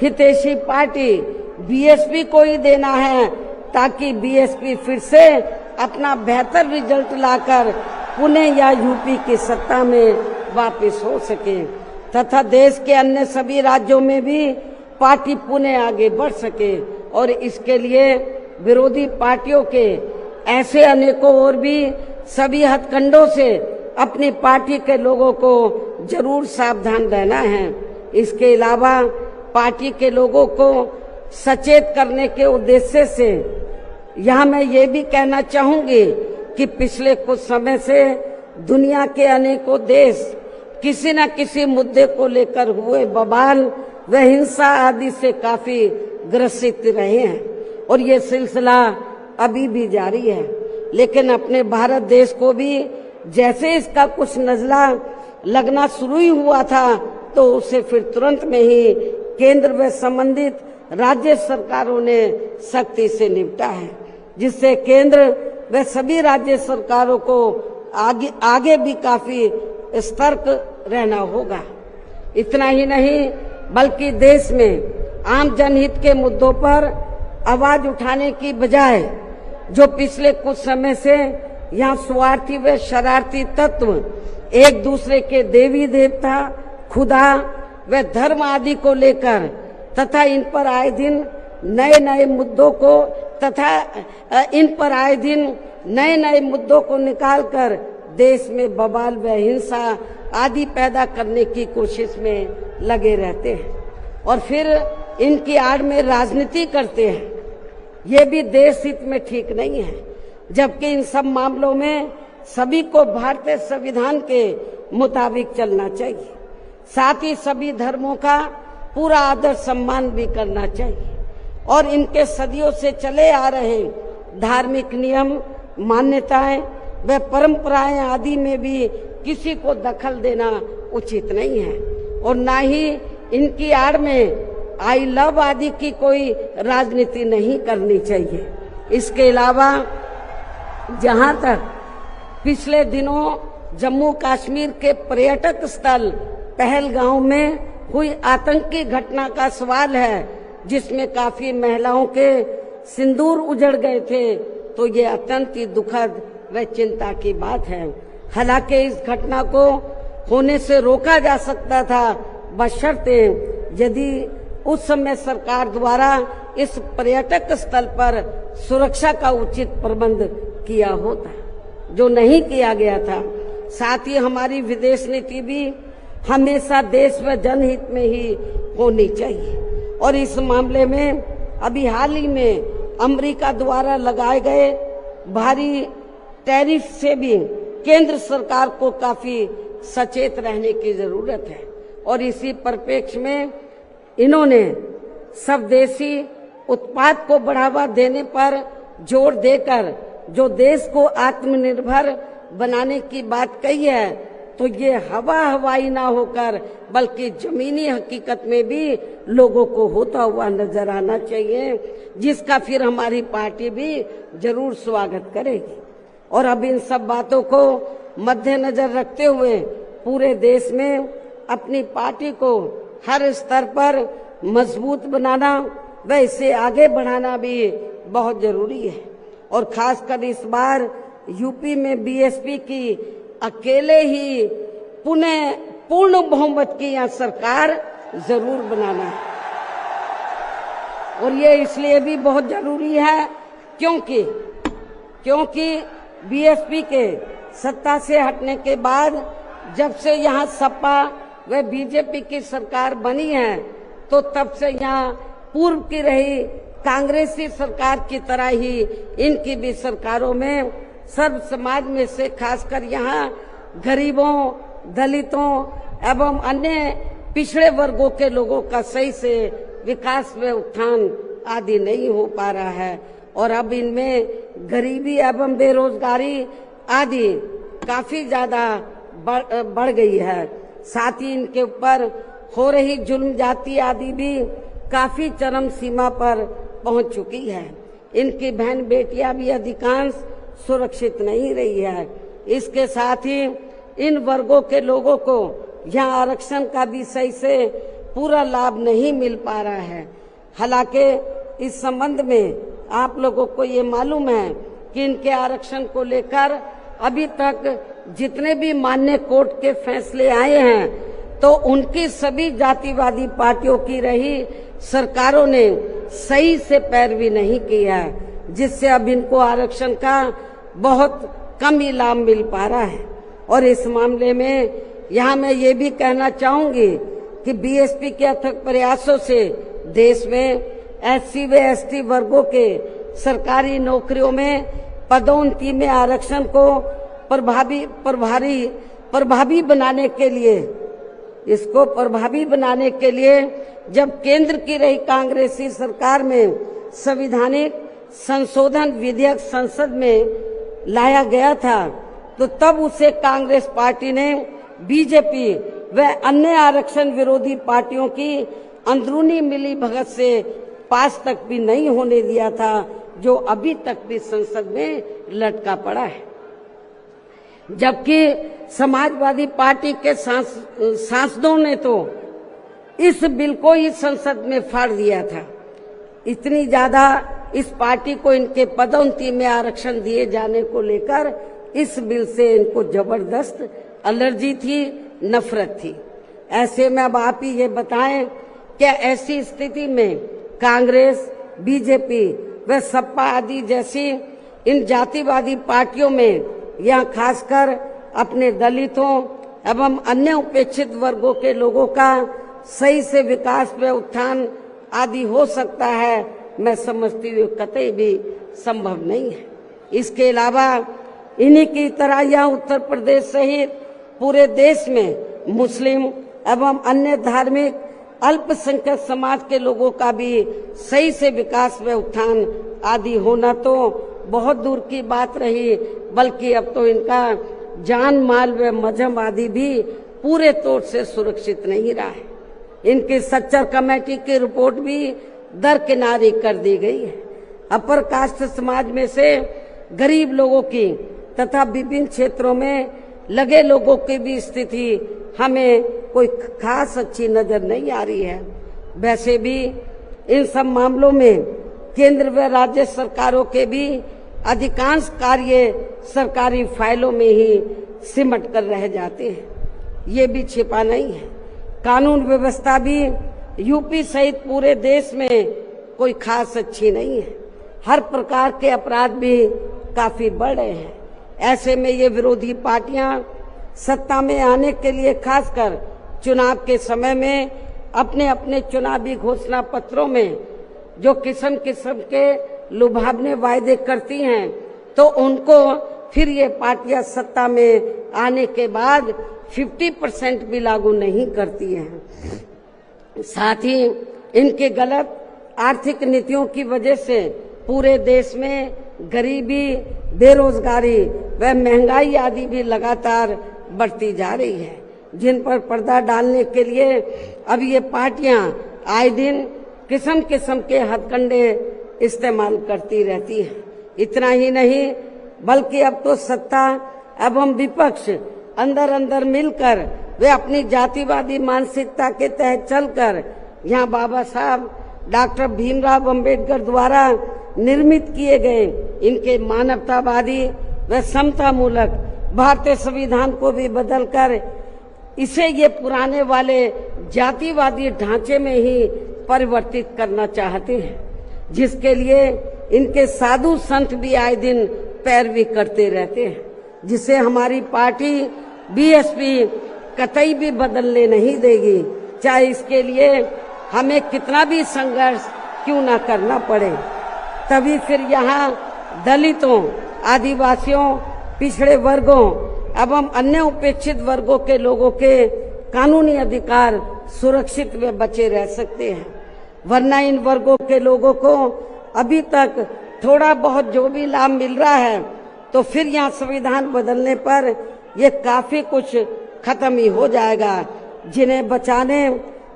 हितैषी पार्टी बीएसपी को ही देना है, ताकि बीएसपी फिर से अपना बेहतर रिजल्ट लाकर पुणे या यूपी की सत्ता में वापस हो सके तथा देश के अन्य सभी राज्यों में भी पार्टी पुणे आगे बढ़ सके। और इसके लिए विरोधी पार्टियों के ऐसे अनेकों और भी सभी हथकंडों से अपनी पार्टी के लोगों को जरूर सावधान रहना है। इसके अलावा पार्टी के लोगों को सचेत करने के उद्देश्य से यहाँ मैं ये भी कहना चाहूंगी कि पिछले कुछ समय से दुनिया के अनेकों देश किसी न किसी मुद्दे को लेकर हुए बवाल व हिंसा आदि से काफी ग्रसित रहे हैं और ये सिलसिला अभी भी जारी है। लेकिन अपने भारत देश को भी जैसे इसका कुछ नजला लगना शुरू ही हुआ था तो उसे फिर तुरंत में ही केंद्र व संबंधित राज्य सरकारों ने सख्ती से निपटा है, जिससे केंद्र व सभी राज्य सरकारों को आगे भी काफी सतर्क रहना होगा। इतना ही नहीं बल्कि देश में आम जनहित के मुद्दों पर आवाज उठाने की बजाय जो पिछले कुछ समय से यहाँ स्वार्थी व शरारती तत्व एक दूसरे के देवी देवता, खुदा व धर्म आदि को लेकर तथा इन पर आए दिन नए नए मुद्दों को निकालकर देश में बवाल व हिंसा आदि पैदा करने की कोशिश में लगे रहते हैं और फिर इनकी आड़ में राजनीति करते हैं। ये भी देश हित में ठीक नहीं है, जबकि इन सब मामलों में सभी को भारतीय संविधान के मुताबिक चलना चाहिए। साथ ही सभी धर्मों का पूरा आदर सम्मान भी करना चाहिए और इनके सदियों से चले आ रहे धार्मिक नियम, मान्यताएं व परंपराएं आदि में भी किसी को दखल देना उचित नहीं है और ना ही इनकी आड़ में आई लव आदि की कोई राजनीति नहीं करनी चाहिए। इसके अलावा जहां तक पिछले दिनों जम्मू कश्मीर के पर्यटक स्थल पहलगांव में हुई आतंकी घटना का सवाल है, जिसमें काफी महिलाओं के सिंदूर उजड़ गए थे, तो ये अत्यंत ही दुखद व चिंता की बात है। हालांकि इस घटना को होने से रोका जा सकता था, बशर्ते यदि उस समय सरकार द्वारा इस पर्यटक स्थल पर सुरक्षा का उचित प्रबंध किया होता, जो नहीं किया गया था। साथ ही हमारी विदेश नीति भी हमेशा देश व जनहित में ही होनी चाहिए और इस मामले में अभी हाल ही में अमेरिका द्वारा लगाए गए भारी टैरिफ से भी केंद्र सरकार को काफी सचेत रहने की जरूरत है और इसी परिप्रेक्ष्य में इन्होंने स्वदेशी उत्पाद को बढ़ावा देने पर जोर देकर जो देश को आत्मनिर्भर बनाने की बात कही है, तो ये हवाई ना होकर बल्कि जमीनी हकीकत में भी लोगों को होता हुआ नजर आना चाहिए, जिसका फिर हमारी पार्टी भी जरूर स्वागत करेगी। और अब इन सब बातों को मद्देनजर रखते हुए पूरे देश में अपनी पार्टी को हर स्तर पर मजबूत बनाना व इसे आगे बढ़ाना भी बहुत जरूरी है और खासकर इस बार यूपी में बीएसपी की अकेले ही पूर्ण बहुमत की यहाँ सरकार जरूर बनाना है और ये इसलिए भी बहुत जरूरी है क्योंकि बीएसपी के सत्ता से हटने के बाद जब से यहाँ सपा व बीजेपी की सरकार बनी है, तो तब से यहाँ पूर्व की रही कांग्रेसी सरकार की तरह ही इनकी भी सरकारों में सर्व समाज में से खासकर यहाँ गरीबों, दलितों एवं अन्य पिछड़े वर्गों के लोगों का सही से विकास व उत्थान आदि नहीं हो पा रहा है और अब इनमें गरीबी एवं बेरोजगारी आदि काफी ज्यादा बढ़ गई है। साथ ही इनके ऊपर हो रही जुल्म जाति आदि भी काफी चरम सीमा पर पहुंच चुकी है। इनकी बहन बेटियां भी अधिकांश सुरक्षित नहीं रही है। इसके साथ ही इन वर्गों के लोगों को यहाँ आरक्षण का भी सही से पूरा लाभ नहीं मिल पा रहा है। हालांकि इस संबंध में आप लोगों को ये मालूम है कि इनके आरक्षण को लेकर अभी तक जितने भी मान्य कोर्ट के फैसले आए हैं, तो उनकी सभी जातिवादी पार्टियों की रही सरकारों ने सही से पैरवी नहीं की है, जिससे अब इनको आरक्षण का बहुत कम ही लाभ मिल पा रहा है। और इस मामले में यहाँ मैं ये भी कहना चाहूंगी कि बीएसपी के अथक प्रयासों से देश में एससी व एसटी वर्गों के सरकारी नौकरियों में पदोन्नति में आरक्षण को प्रभावी बनाने के लिए जब केंद्र की रही कांग्रेसी सरकार में संवैधानिक संशोधन विधेयक संसद में लाया गया था, तो तब उसे कांग्रेस पार्टी ने बीजेपी व अन्य आरक्षण विरोधी पार्टियों की अंदरूनी मिलीभगत से पास तक भी नहीं होने दिया था, जो अभी तक भी संसद में लटका पड़ा है, जबकि समाजवादी पार्टी के सांसदों ने तो इस बिल को ही संसद में फाड़ दिया था। इतनी ज्यादा इस पार्टी को इनके पदोन्नति में आरक्षण दिए जाने को लेकर इस बिल से इनको जबरदस्त एलर्जी थी, नफरत थी। ऐसे में अब आप ही ये बताएं, क्या ऐसी स्थिति में कांग्रेस, बीजेपी व सपा आदि जैसी इन जातिवादी पार्टियों में यहाँ खासकर अपने दलितों एवं अन्य उपेक्षित वर्गों के लोगों का सही से विकास व उत्थान आदि हो सकता है? मैं समझती हूँ कतई भी संभव नहीं है। इसके अलावा इन्हीं की तरह यहाँ उत्तर प्रदेश सहित पूरे देश में मुस्लिम एवं अन्य धार्मिक अल्पसंख्यक समाज के लोगों का भी सही से विकास व उत्थान आदि होना तो बहुत दूर की बात रही, बल्कि अब तो इनका जान माल व मजहब आदि भी पूरे तौर से सुरक्षित नहीं रहा है। इनकी सच्चर कमेटी की रिपोर्ट भी दरकिनारी कर दी गई है। अपर कास्ट समाज में से गरीब लोगों की तथा विभिन्न क्षेत्रों में लगे लोगों की भी स्थिति हमें कोई खास अच्छी नजर नहीं आ रही है। वैसे भी इन सब मामलों में केंद्र व राज्य सरकारों के भी अधिकांश कार्य सरकारी फाइलों में ही सिमट कर रह जाते हैं, ये भी छिपा नहीं है। कानून व्यवस्था भी यूपी सहित पूरे देश में कोई खास अच्छी नहीं है। हर प्रकार के अपराध भी काफी बढ़ रहे हैं। ऐसे में ये विरोधी पार्टियां सत्ता में आने के लिए खासकर चुनाव के समय में अपने अपने चुनावी घोषणा पत्रों में जो किस्म किस्म के लुभावने वायदे करती हैं, तो उनको फिर ये पार्टियां सत्ता में आने के बाद 50% भी लागू नहीं करती हैं। साथ ही इनके गलत आर्थिक नीतियों की वजह से पूरे देश में गरीबी, बेरोजगारी व महंगाई आदि भी लगातार बढ़ती जा रही है, जिन पर पर्दा डालने के लिए अब ये पार्टियां आए दिन किस्म किस्म के हथकंडे इस्तेमाल करती रहती है। इतना ही नहीं, बल्कि अब तो सत्ता एवं विपक्ष अंदर अंदर मिलकर वे अपनी जातिवादी मानसिकता के तहत चलकर यहाँ बाबा साहब डॉक्टर भीमराव अंबेडकर द्वारा निर्मित किए गए इनके मानवतावादी व समतामूलक भारतीय संविधान को भी बदलकर इसे ये पुराने वाले जातिवादी ढांचे में ही परिवर्तित करना चाहते हैं, जिसके लिए इनके साधु संत भी आए दिन पैरवी करते रहते हैं, जिसे हमारी पार्टी बीएसपी कतई भी बदलने नहीं देगी, चाहे इसके लिए हमें कितना भी संघर्ष क्यों ना करना पड़े। तभी फिर यहाँ दलितों, आदिवासियों, पिछड़े वर्गों एवं अन्य उपेक्षित वर्गों के लोगों के कानूनी अधिकार सुरक्षित व बचे रह सकते हैं। वरना इन वर्गों के लोगों को अभी तक थोड़ा बहुत जो भी लाभ मिल रहा है, तो फिर यहाँ संविधान बदलने पर ये काफी कुछ खत्म ही हो जाएगा। जिन्हें बचाने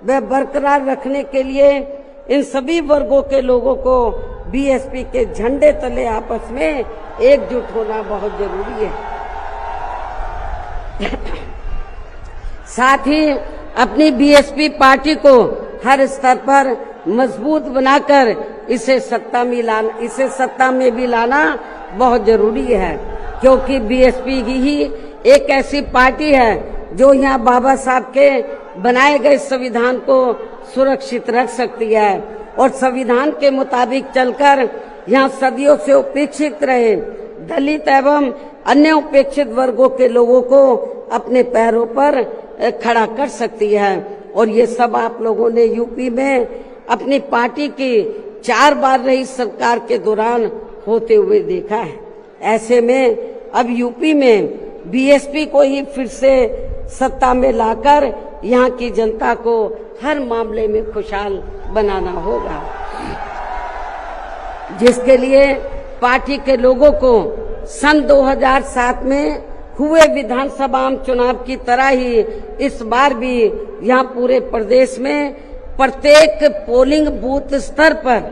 व बरकरार रखने के लिए इन सभी वर्गों के लोगों को बीएसपी के झंडे तले आपस में एकजुट होना बहुत जरूरी है। साथ ही अपनी बीएसपी पार्टी को हर स्तर पर मजबूत बनाकर इसे सत्ता में भी लाना बहुत जरूरी है, क्योंकि बीएसपी ही एक ऐसी पार्टी है जो यहाँ बाबा साहब के बनाए गए संविधान को सुरक्षित रख सकती है और संविधान के मुताबिक चलकर यहाँ सदियों से उपेक्षित रहे दलित एवं अन्य उपेक्षित वर्गों के लोगों को अपने पैरों पर खड़ा कर सकती है। और ये सब आप लोगों ने यूपी में अपनी पार्टी की 4 बार रही सरकार के दौरान होते हुए देखा है। ऐसे में अब यूपी में बीएसपी को ही फिर से सत्ता में लाकर यहाँ की जनता को हर मामले में खुशहाल बनाना होगा, जिसके लिए पार्टी के लोगों को सन 2007 में हुए विधानसभा चुनाव की तरह ही इस बार भी यहाँ पूरे प्रदेश में प्रत्येक पोलिंग बूथ स्तर पर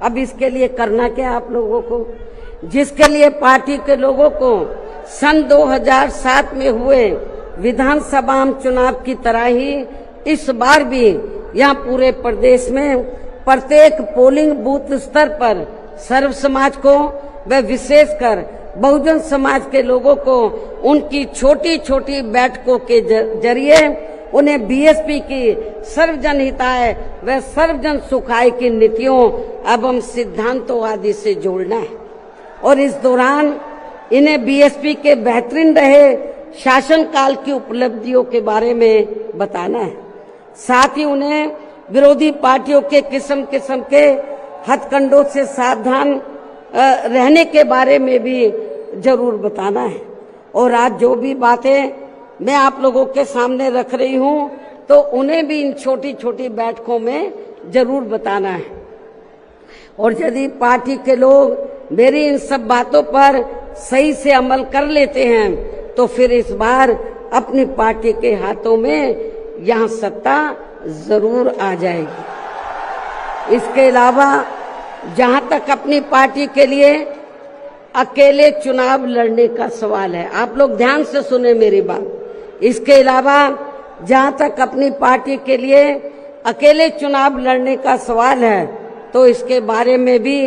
अब इसके लिए करना क्या आप लोगों को, जिसके लिए पार्टी के लोगों को सन 2007 में हुए विधानसभा चुनाव की तरह ही इस बार भी यहाँ पूरे प्रदेश में प्रत्येक पोलिंग बूथ स्तर पर सर्व समाज को व विशेषकर बहुजन समाज के लोगों को उनकी छोटी छोटी बैठकों के जरिए उन्हें बीएसपी की सर्वजन हिताय व सर्वजन सुखाय की नीतियों एवं सिद्धांतों आदि से जोड़ना है और इस दौरान इन्हें बीएसपी के बेहतरीन रहे शासनकाल की उपलब्धियों के बारे में बताना है। साथ ही उन्हें विरोधी पार्टियों के किस्म किस्म के हथकंडों से सावधान रहने के बारे में भी जरूर बताना है। और आज जो भी बातें मैं आप लोगों के सामने रख रही हूं तो उन्हें भी इन छोटी छोटी बैठकों में जरूर बताना है। और यदि पार्टी के लोग मेरी इन सब बातों पर सही से अमल कर लेते हैं तो फिर इस बार अपनी पार्टी के हाथों में यहाँ सत्ता जरूर आ जाएगी। इसके अलावा जहां तक अपनी पार्टी के लिए अकेले चुनाव लड़ने का सवाल है, आप लोग ध्यान से सुने मेरी बात। इसके अलावा जहां तक अपनी पार्टी के लिए अकेले चुनाव लड़ने का सवाल है तो इसके बारे में भी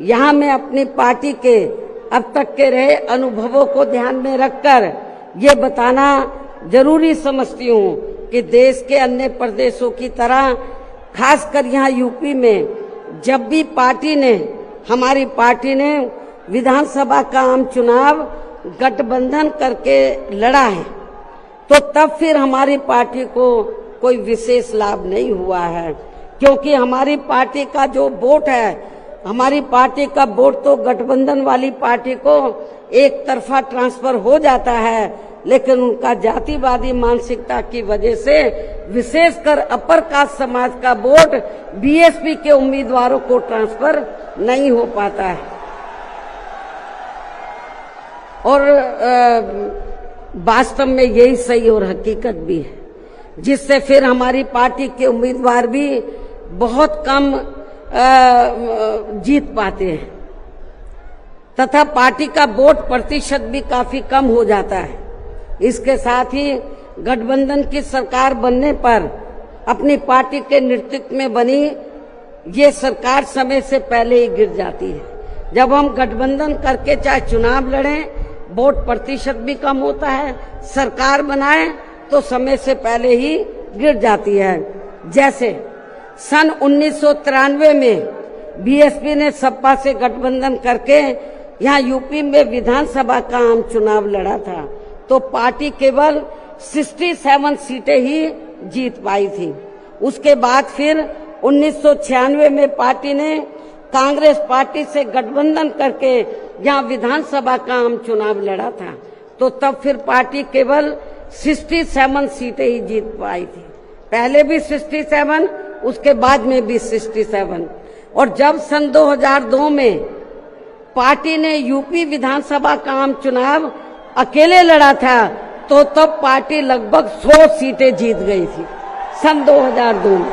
यहाँ मैं अपनी पार्टी के अब तक के रहे अनुभवों को ध्यान में रखकर ये बताना जरूरी समझती हूँ कि देश के अन्य प्रदेशों की तरह खासकर यहाँ यूपी में जब भी हमारी पार्टी ने विधानसभा का आम चुनाव गठबंधन करके लड़ा है तो तब फिर हमारी पार्टी को कोई विशेष लाभ नहीं हुआ है, क्योंकि हमारी पार्टी का जो वोट है, हमारी पार्टी का वोट तो गठबंधन वाली पार्टी को एक तरफा ट्रांसफर हो जाता है, लेकिन उनका जातिवादी मानसिकता की वजह से विशेषकर अपर कास्ट समाज का वोट बीएसपी के उम्मीदवारों को ट्रांसफर नहीं हो पाता है। और वास्तव में यही सही और हकीकत भी है, जिससे फिर हमारी पार्टी के उम्मीदवार भी बहुत कम जीत पाते हैं तथा पार्टी का वोट प्रतिशत भी काफी कम हो जाता है। इसके साथ ही गठबंधन की सरकार बनने पर अपनी पार्टी के नेतृत्व में बनी ये सरकार समय से पहले ही गिर जाती है। जब हम गठबंधन करके चाहे चुनाव लड़ें, वोट प्रतिशत भी कम होता है, सरकार बनाए तो समय से पहले ही गिर जाती है। जैसे सन 1993 में बीएसपी ने सपा से गठबंधन करके यहाँ यूपी में विधानसभा का आम चुनाव लड़ा था तो पार्टी केवल 67 सीटें ही जीत पाई थी। उसके बाद फिर 1996 में पार्टी ने कांग्रेस पार्टी से गठबंधन करके यहाँ विधानसभा का आम चुनाव लड़ा था तो तब फिर पार्टी केवल 67 सीटें ही जीत पाई थी। पहले भी 67, उसके बाद में भी 67। और जब सन 2002 में पार्टी ने यूपी विधानसभा का आम चुनाव अकेले लड़ा था तो तब पार्टी लगभग 100 सीटें जीत गई थी सन 2002 में,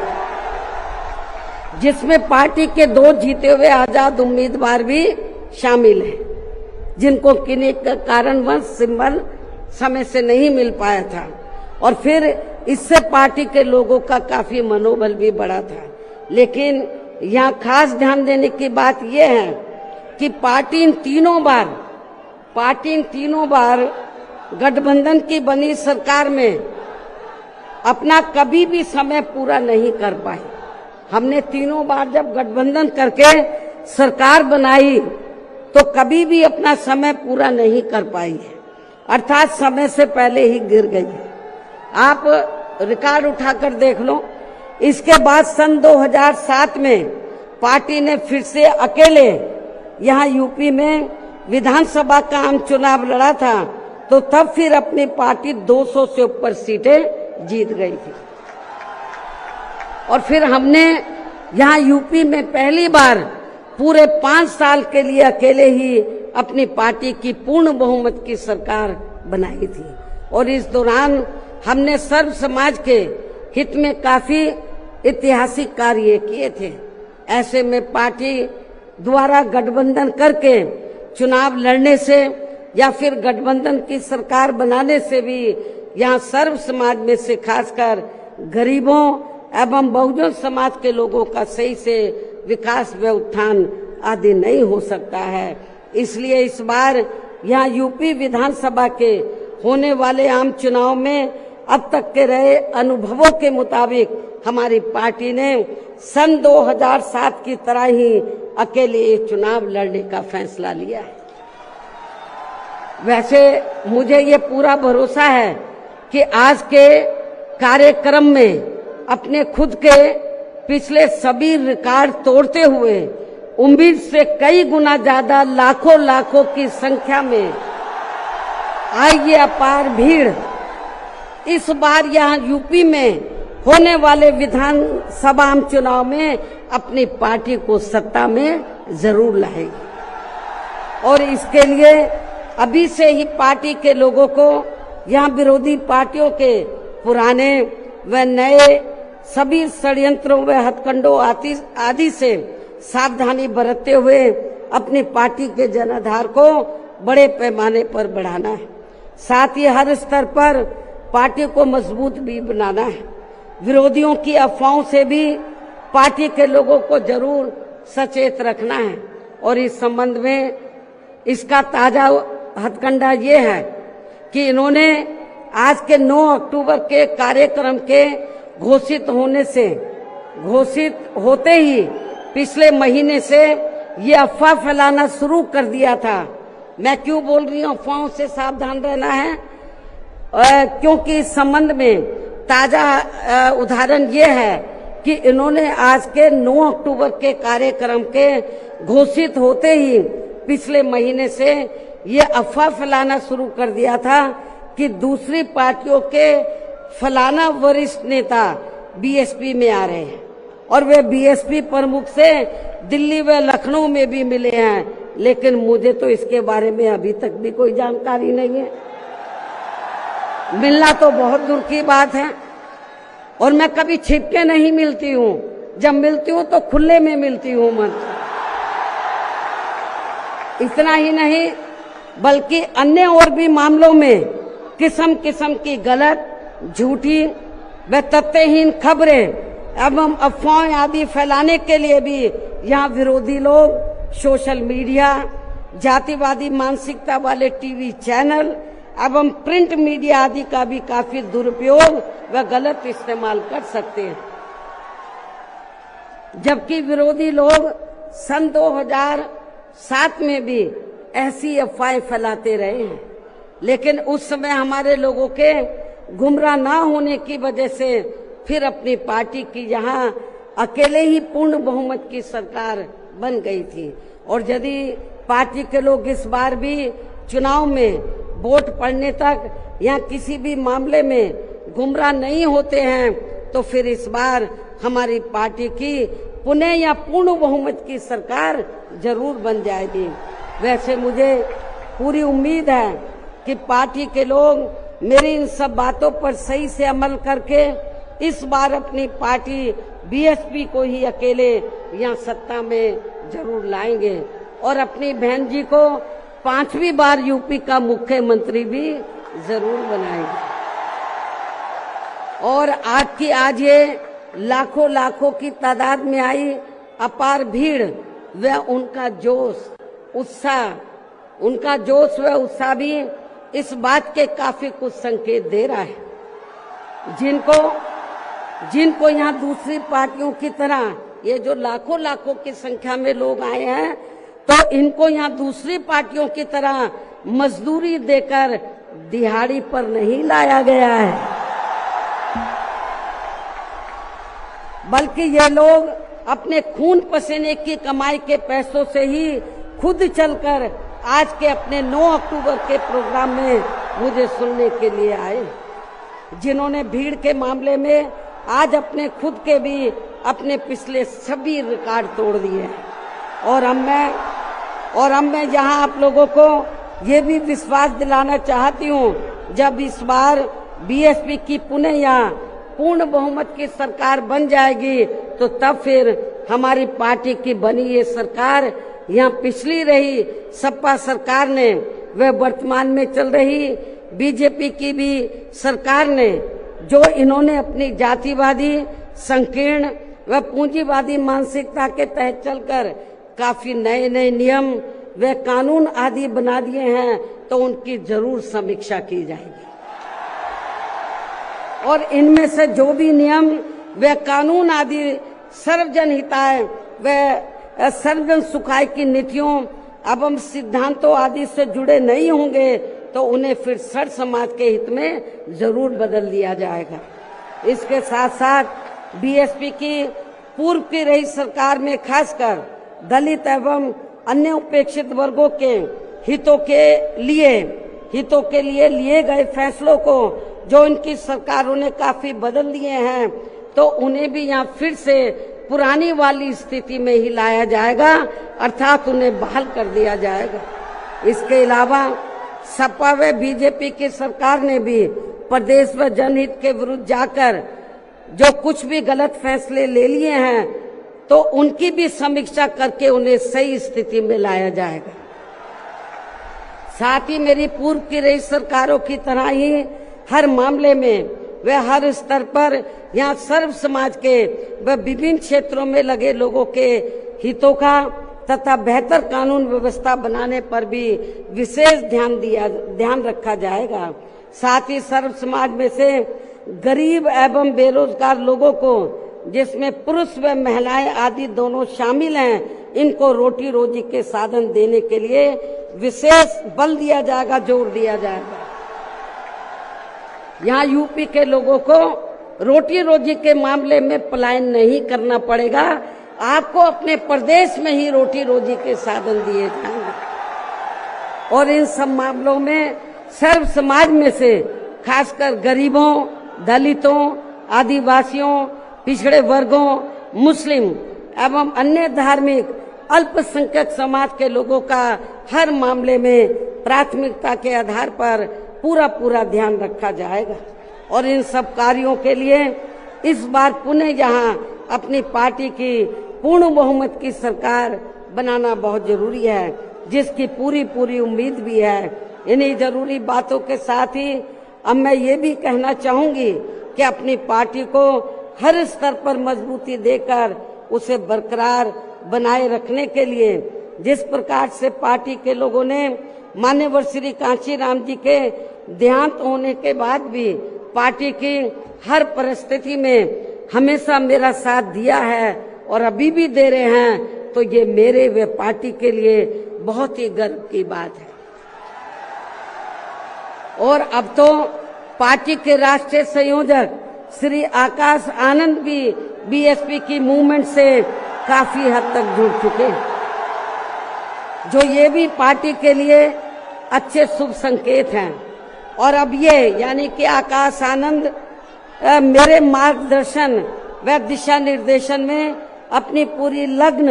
जिसमें पार्टी के 2 जीते हुए आजाद उम्मीदवार भी शामिल हैं, जिनको किन्हीं कारणवश सिंबल समय से नहीं मिल पाया था। और फिर इससे पार्टी के लोगों का काफी मनोबल भी बढ़ा था। लेकिन यहाँ खास ध्यान देने की बात यह है कि पार्टी इन तीनों बार गठबंधन की बनी सरकार में अपना कभी भी समय पूरा नहीं कर पाई। हमने तीनों बार जब गठबंधन करके सरकार बनाई तो कभी भी अपना समय पूरा नहीं कर पाई है, अर्थात समय से पहले ही गिर गई है। आप रिकॉर्ड उठाकर देख लो। इसके बाद सन 2007 में पार्टी ने फिर से अकेले यहाँ यूपी में विधानसभा का आम चुनाव लड़ा था तो तब फिर अपनी पार्टी 200 से ऊपर सीटें जीत गई थी। और फिर हमने यहाँ यूपी में पहली बार पूरे 5 साल के लिए अकेले ही अपनी पार्टी की पूर्ण बहुमत की सरकार बनाई थी। और इस दौरान हमने सर्व समाज के हित में काफी ऐतिहासिक कार्य किए थे। ऐसे में पार्टी द्वारा गठबंधन करके चुनाव लड़ने से या फिर गठबंधन की सरकार बनाने से भी यहाँ सर्व समाज में से खासकर गरीबों एवं बहुजन समाज के लोगों का सही से विकास व उत्थान आदि नहीं हो सकता है। इसलिए इस बार यहाँ यूपी विधानसभा के होने वाले आम चुनाव में अब तक के रहे अनुभवों के मुताबिक हमारी पार्टी ने सन 2007 की तरह ही अकेले ये चुनाव लड़ने का फैसला लिया है। वैसे मुझे ये पूरा भरोसा है कि आज के कार्यक्रम में अपने खुद के पिछले सभी रिकॉर्ड तोड़ते हुए उम्मीद से कई गुना ज्यादा लाखों की संख्या में आई ये अपार भीड़ इस बार यहाँ यूपी में होने वाले विधानसभा आम चुनाव में अपनी पार्टी को सत्ता में जरूर लाएगी। और इसके लिए अभी से ही पार्टी के लोगों को यहाँ विरोधी पार्टियों के पुराने व नए सभी षड्यंत्रों व हथकंडों आदि से सावधानी बरतते हुए अपनी पार्टी के जनाधार को बड़े पैमाने पर बढ़ाना है। साथ ही हर स्तर पर पार्टी को मजबूत भी बनाना है। विरोधियों की अफवाहों से भी पार्टी के लोगों को जरूर सचेत रखना है। और इस संबंध में इसका ताजा हथकंडा ये है कि इन्होंने आज के 9 अक्टूबर के कार्यक्रम के घोषित होते ही पिछले महीने से ये अफवाह फैलाना शुरू कर दिया था। मैं क्यों बोल रही हूँ अफवाहों से सावधान रहना है, क्योंकि इस संबंध में ताजा उदाहरण ये है कि इन्होंने आज के 9 अक्टूबर के कार्यक्रम के घोषित होते ही पिछले महीने से ये अफवाह फैलाना शुरू कर दिया था कि दूसरी पार्टियों के फलाना वरिष्ठ नेता बीएसपी में आ रहे हैं और वे बीएसपी प्रमुख से दिल्ली व लखनऊ में भी मिले हैं, लेकिन मुझे तो इसके बारे में अभी तक भी कोई जानकारी नहीं है। मिलना तो बहुत दूर की बात है और मैं कभी छिप के नहीं मिलती हूँ, जब मिलती हूँ तो खुले में मिलती हूँ मंच। इतना ही नहीं बल्कि अन्य और भी मामलों में किस्म किस्म की गलत, झूठी व तथ्यहीन खबरें एवं अफवाहें आदि फैलाने के लिए भी यहाँ विरोधी लोग सोशल मीडिया, जातिवादी मानसिकता वाले टीवी चैनल एवं प्रिंट मीडिया आदि का भी काफी दुरुपयोग व गलत इस्तेमाल कर सकते हैं। जबकि विरोधी लोग सन 2007 में भी ऐसी अफवाहें फैलाते रहे हैं, लेकिन उस समय हमारे लोगों के गुमराह ना होने की वजह से फिर अपनी पार्टी की यहाँ अकेले ही पूर्ण बहुमत की सरकार बन गई थी। और यदि पार्टी के लोग इस बार भी चुनाव में वोट पड़ने तक या किसी भी मामले में गुमराह नहीं होते हैं तो फिर इस बार हमारी पार्टी की पुनः या पूर्ण बहुमत की सरकार जरूर बन जाएगी। वैसे मुझे पूरी उम्मीद है कि पार्टी के लोग मेरी इन सब बातों पर सही से अमल करके इस बार अपनी पार्टी बीएसपी को ही अकेले यहाँ सत्ता में जरूर लाएंगे और अपनी बहन जी को 5वीं बार यूपी का मुख्यमंत्री भी जरूर बनाएंगे। और आज ये लाखों की तादाद में आई अपार भीड़ व उनका जोश व उत्साह भी इस बात के काफी कुछ संकेत दे रहा है। जिनको यहाँ दूसरी पार्टियों की तरह ये जो लाखों की संख्या में लोग आए हैं तो इनको यहाँ दूसरी पार्टियों की तरह मजदूरी देकर दिहाड़ी पर नहीं लाया गया है, बल्कि ये लोग अपने खून पसीने की कमाई के पैसों से ही खुद चलकर आज के अपने 9 अक्टूबर के प्रोग्राम में मुझे सुनने के लिए आए, जिन्होंने भीड़ के मामले में आज अपने खुद के भी अपने पिछले सभी रिकॉर्ड तोड़ दिए हैं। और अब मैं यहाँ आप लोगों को ये भी विश्वास दिलाना चाहती हूँ, जब इस बार बीएसपी की पुनः यहाँ पूर्ण बहुमत की सरकार बन जाएगी तो तब फिर हमारी पार्टी की बनी ये सरकार यहाँ पिछली रही सपा सरकार ने व वर्तमान में चल रही बीजेपी की भी सरकार ने जो इन्होंने अपनी जातिवादी संकीर्ण व पूंजीवादी मानसिकता के तहत चलकर काफी नए नए नियम व कानून आदि बना दिए हैं, तो उनकी जरूर समीक्षा की जाएगी। और इनमें से जो भी नियम व कानून आदि सर्वजन हिताय व सर्वजन सुखाय की नीतियों एवं सिद्धांतों आदि से जुड़े नहीं होंगे, तो उन्हें फिर सर समाज के हित में जरूर बदल दिया जाएगा। इसके साथ साथ बीएसपी की पूर्व की रही सरकार में खासकर दलित एवं अन्य उपेक्षित वर्गों के हितों के लिए लिए गए फैसलों को जो इनकी सरकारों ने काफी बदल दिए हैं, तो उन्हें भी यहाँ फिर से पुरानी वाली स्थिति में ही लाया जाएगा, अर्थात उन्हें बहाल कर दिया जाएगा। इसके अलावा सपा व बीजेपी की सरकार ने भी प्रदेश व जनहित के विरुद्ध जाकर जो कुछ भी गलत फैसले ले लिए हैं, तो उनकी भी समीक्षा करके उन्हें सही स्थिति में लाया जाएगा। साथ ही मेरी पूर्व की रही सरकारों की तरह ही हर मामले में वे हर स्तर पर यहाँ सर्व समाज के व विभिन्न क्षेत्रों में लगे लोगों के हितों का तथा बेहतर कानून व्यवस्था बनाने पर भी विशेष ध्यान रखा जाएगा। साथ ही सर्व समाज में से गरीब एवं बेरोजगार लोगों को, जिसमें पुरुष व महिलाएं आदि दोनों शामिल हैं, इनको रोटी रोजी के साधन देने के लिए विशेष बल दिया जाएगा, जोर दिया जाएगा। यहाँ यूपी के लोगों को रोटी रोजी के मामले में पलायन नहीं करना पड़ेगा, आपको अपने प्रदेश में ही रोटी रोजी के साधन दिए जाएंगे। और इन सब मामलों में सर्व समाज में से खासकर गरीबों, दलितों, आदिवासियों, पिछड़े वर्गों, मुस्लिम एवं अन्य धार्मिक अल्पसंख्यक समाज के लोगों का हर मामले में प्राथमिकता के आधार पर पूरा ध्यान रखा जाएगा। और इन सब कार्यों के लिए इस बार पुनः यहाँ अपनी पार्टी की पूर्ण बहुमत की सरकार बनाना बहुत जरूरी है, जिसकी पूरी उम्मीद भी है। इन्हीं जरूरी बातों के साथ ही अब मैं ये भी कहना चाहूंगी कि अपनी पार्टी को हर स्तर पर मजबूती देकर उसे बरकरार बनाए रखने के लिए जिस प्रकार से पार्टी के लोगों ने माननीय श्री कांशीराम जी के देहांत होने के बाद भी पार्टी की हर परिस्थिति में हमेशा मेरा साथ दिया है और अभी भी दे रहे हैं, तो ये मेरे व पार्टी के लिए बहुत ही गर्व की बात है। और अब तो पार्टी के राष्ट्रीय संयोजक श्री आकाश आनंद भी बीएसपी की मूवमेंट से काफी हद तक जुड़ चुके हैं, जो ये भी पार्टी के लिए अच्छे शुभ संकेत हैं। और अब ये यानी कि आकाश आनंद मेरे मार्गदर्शन व दिशा निर्देशन में अपनी पूरी लगन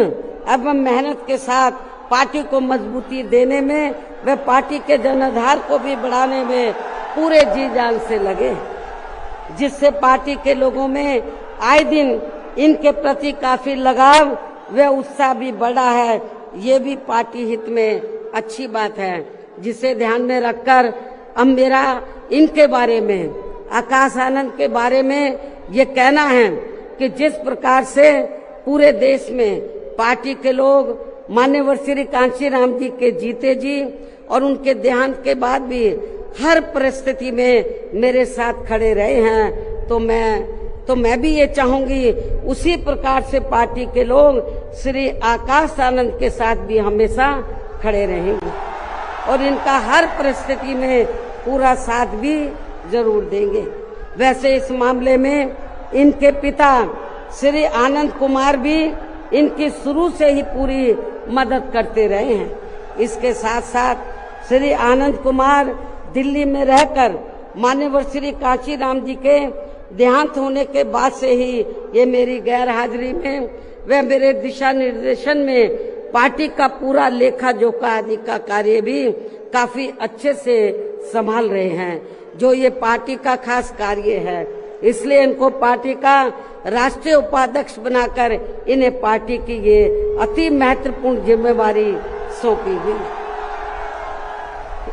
एवं मेहनत के साथ पार्टी को मजबूती देने में व पार्टी के जनाधार को भी बढ़ाने में पूरे जी जान से लगे, जिससे पार्टी के लोगों में आए दिन इनके प्रति काफी लगाव व उत्साह भी बढ़ा है। ये भी पार्टी हित में अच्छी बात है, जिसे ध्यान में रखकर अब मेरा इनके बारे में, आकाश आनंद के बारे में ये कहना है कि जिस प्रकार से पूरे देश में पार्टी के लोग माननीय श्री कांशीराम जी के जीते जी और उनके देहांत के बाद भी हर परिस्थिति में मेरे साथ खड़े रहे हैं, तो मैं भी ये चाहूंगी उसी प्रकार से पार्टी के लोग श्री आकाश आनंद के साथ भी हमेशा खड़े रहेंगे और इनका हर परिस्थिति में पूरा साथ भी जरूर देंगे। वैसे इस मामले में इनके पिता श्री आनंद कुमार भी इनकी शुरू से ही पूरी मदद करते रहे हैं। इसके साथ साथ श्री आनंद कुमार दिल्ली में रहकर माननीय श्री कांशीराम जी के देहांत होने के बाद से ही ये मेरी गैर हाजिरी में व मेरे दिशा निर्देशन में पार्टी का पूरा लेखा जोखा आदि का कार्य भी काफी अच्छे से संभाल रहे हैं। जो ये पार्टी का खास कार्य है इसलिए इनको पार्टी का राष्ट्रीय उपाध्यक्ष बनाकर इन्हें पार्टी की ये अति महत्वपूर्ण जिम्मेवारी सौंपी गई।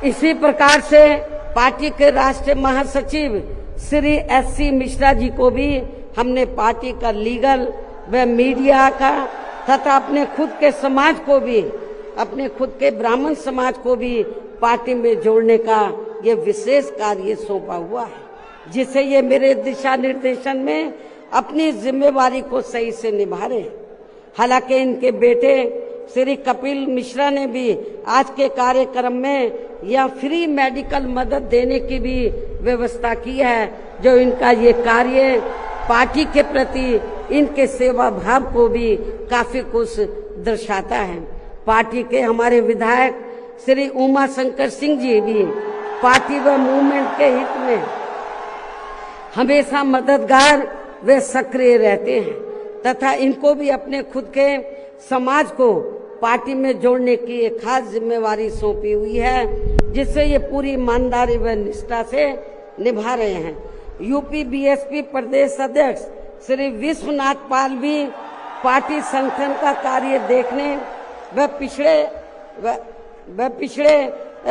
इसी प्रकार से पार्टी के राष्ट्रीय महासचिव श्री SC मिश्रा जी को भी हमने पार्टी का लीगल व मीडिया का तथा अपने खुद के समाज को भी, अपने खुद के ब्राह्मण समाज को भी पार्टी में जोड़ने का ये विशेष कार्य सौंपा हुआ है, जिसे ये मेरे दिशा निर्देशन में अपनी जिम्मेवारी को सही से निभा रहे हैं। हालांकि इनके बेटे श्री कपिल मिश्रा ने भी आज के कार्यक्रम में यह फ्री मेडिकल मदद देने की भी व्यवस्था की है, जो इनका ये कार्य पार्टी के प्रति इनके सेवा भाव को भी काफी कुछ दर्शाता है। पार्टी के हमारे विधायक श्री उमा शंकर सिंह जी भी पार्टी व मूवमेंट के हित में हमेशा मददगार व सक्रिय रहते हैं तथा इनको भी अपने खुद के समाज को पार्टी में जोड़ने की एक खास जिम्मेवारी सौंपी हुई है, जिससे ये पूरी ईमानदारी व निष्ठा से निभा रहे हैं। यूपी BSP प्रदेश अध्यक्ष श्री विश्वनाथ पाल भी पार्टी संगठन का कार्य देखने व पिछड़े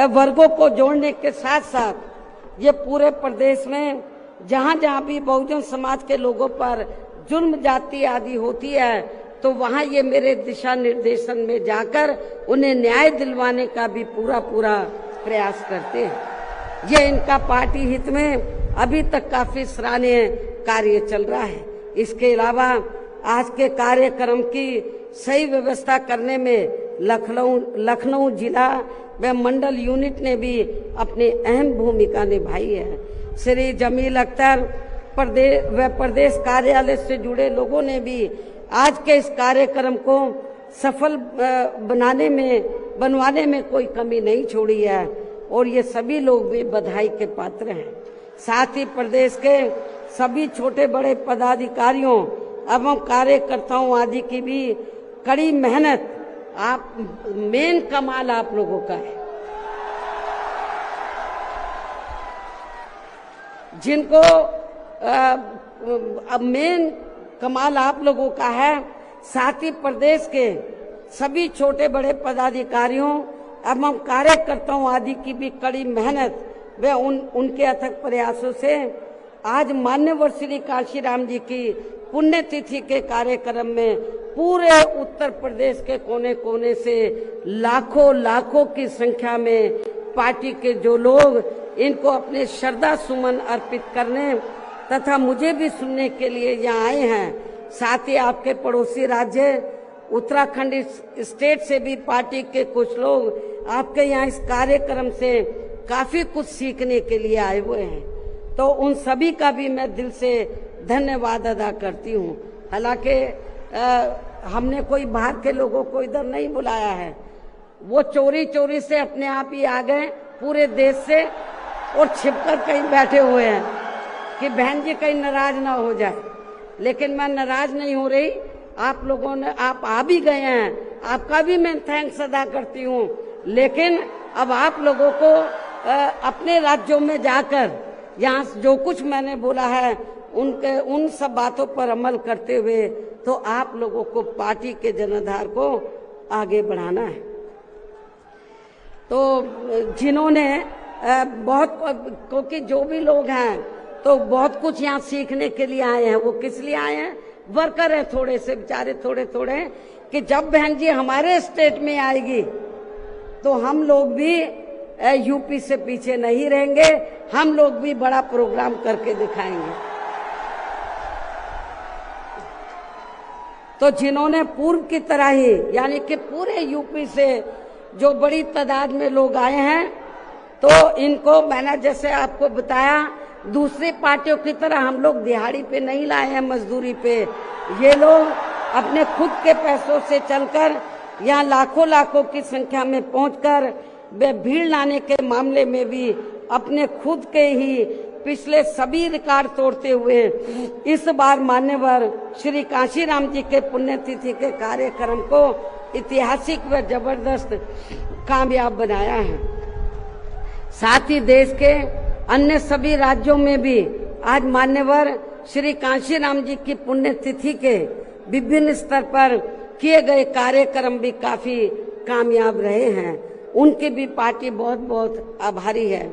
वर्गों को जोड़ने के साथ साथ ये पूरे प्रदेश में जहां जहां भी बहुजन समाज के लोगों पर जुर्म जाति आदि होती है, तो वहां ये मेरे दिशा निर्देशन में जाकर उन्हें न्याय दिलवाने का भी पूरा प्रयास करते हैं। ये इनका पार्टी हित में अभी तक काफी सराहनीय कार्य चल रहा है। इसके अलावा आज के कार्यक्रम की सही व्यवस्था करने में लखनऊ जिला व मंडल यूनिट ने भी अपनी अहम भूमिका निभाई है। श्री जमील अख्तर प्रदेश कार्यालय से जुड़े लोगों ने भी आज के इस कार्यक्रम को सफल बनवाने में कोई कमी नहीं छोड़ी है और ये सभी लोग भी बधाई के पात्र हैं। साथ ही प्रदेश के सभी छोटे बड़े पदाधिकारियों एवं कार्यकर्ताओं आदि की भी कड़ी मेहनत, मेन कमाल आप लोगों का है, जिनको मेन कमाल आप लोगों का है। साथ ही प्रदेश के सभी छोटे बड़े पदाधिकारियों एवं कार्यकर्ताओं आदि की भी कड़ी मेहनत व उनके अथक प्रयासों से आज मान्यवर श्री काशीराम जी की पुण्यतिथि के कार्यक्रम में पूरे उत्तर प्रदेश के कोने कोने से लाखों की संख्या में पार्टी के जो लोग इनको अपने श्रद्धा सुमन अर्पित करने तथा मुझे भी सुनने के लिए यहाँ आए हैं। साथ ही आपके पड़ोसी राज्य उत्तराखंड स्टेट से भी पार्टी के कुछ लोग आपके यहाँ इस कार्यक्रम से काफी कुछ सीखने के लिए आए हुए हैं, तो उन सभी का भी मैं दिल से धन्यवाद अदा करती हूँ। हालांकि हमने कोई बाहर के लोगों को इधर नहीं बुलाया है, वो चोरी से अपने आप ही आ गए पूरे देश से और छिपकर कहीं बैठे हुए हैं कि बहन जी कहीं नाराज ना हो जाए। लेकिन मैं नाराज नहीं हो रही, आप लोगों ने आप आ भी गए हैं, आपका भी मैं थैंक्स अदा करती हूँ। लेकिन अब आप लोगों को अपने राज्यों में जाकर यहाँ जो कुछ मैंने बोला है उन सब बातों पर अमल करते हुए तो आप लोगों को पार्टी के जनाधार को आगे बढ़ाना है। तो जिन्होंने क्योंकि जो भी लोग हैं तो बहुत कुछ यहाँ सीखने के लिए आए हैं। वो किस लिए आए हैं? वर्कर है थोड़े से बेचारे, थोड़े कि जब बहन जी हमारे स्टेट में आएगी तो हम लोग भी यूपी से पीछे नहीं रहेंगे, हम लोग भी बड़ा प्रोग्राम करके दिखाएंगे। तो जिन्होंने पूर्व की तरह ही यानी कि पूरे यूपी से जो बड़ी तादाद में लोग आए हैं, तो इनको मैंने जैसे आपको बताया दूसरी पार्टियों की तरह हम लोग दिहाड़ी पे नहीं लाए हैं, मजदूरी पे। ये लोग अपने खुद के पैसों से चलकर यहाँ लाखों की संख्या में पहुंचकर वे भीड़ लाने के मामले में भी अपने खुद के ही पिछले सभी रिकॉर्ड तोड़ते हुए इस बार मान्यवर श्री काशीराम जी के पुण्यतिथि के कार्यक्रम को ऐतिहासिक व जबरदस्त कामयाब बनाया है। साथ ही देश के अन्य सभी राज्यों में भी आज मान्यवर श्री कांशीराम जी की पुण्यतिथि के विभिन्न स्तर पर किए गए कार्यक्रम भी काफी कामयाब रहे हैं। उनकी भी पार्टी बहुत बहुत आभारी है।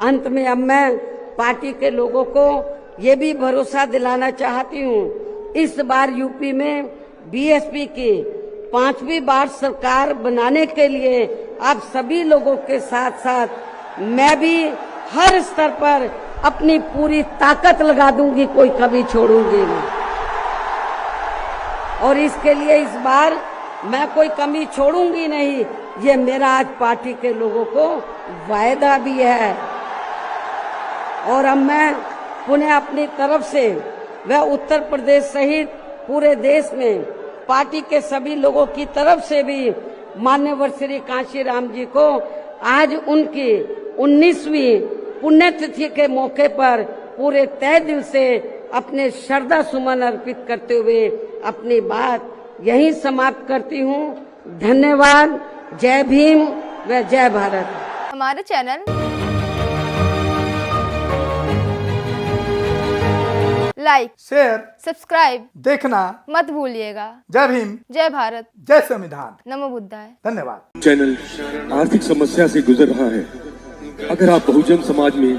अंत में अब मैं पार्टी के लोगों को ये भी भरोसा दिलाना चाहती हूँ, इस बार यूपी में बीएसपी की 5वीं बार सरकार बनाने के लिए आप सभी लोगों के साथ साथ मैं भी हर स्तर पर अपनी पूरी ताकत लगा दूंगी, कोई कभी छोड़ूंगी नहीं। और इसके लिए इस बार मैं कोई कमी छोड़ूंगी नहीं, ये मेरा आज पार्टी के लोगों को वायदा भी है। और अब मैं पुनः अपनी तरफ से व उत्तर प्रदेश सहित पूरे देश में पार्टी के सभी लोगों की तरफ से भी मान्यवर श्री कांशीराम जी को आज उनकी 19वीं पुण्यतिथि के मौके पर पूरे तहे दिल से अपने श्रद्धा सुमन अर्पित करते हुए अपनी बात यहीं समाप्त करती हूँ। धन्यवाद। जय भीम व जय भारत। हमारे चैनल लाइक, शेयर, सब्सक्राइब देखना मत भूलिएगा। जय भीम, जय भारत, जय संविधान, नमो बुद्धाय। धन्यवाद। चैनल आर्थिक समस्या से गुजर रहा है। अगर आप बहुजन समाज में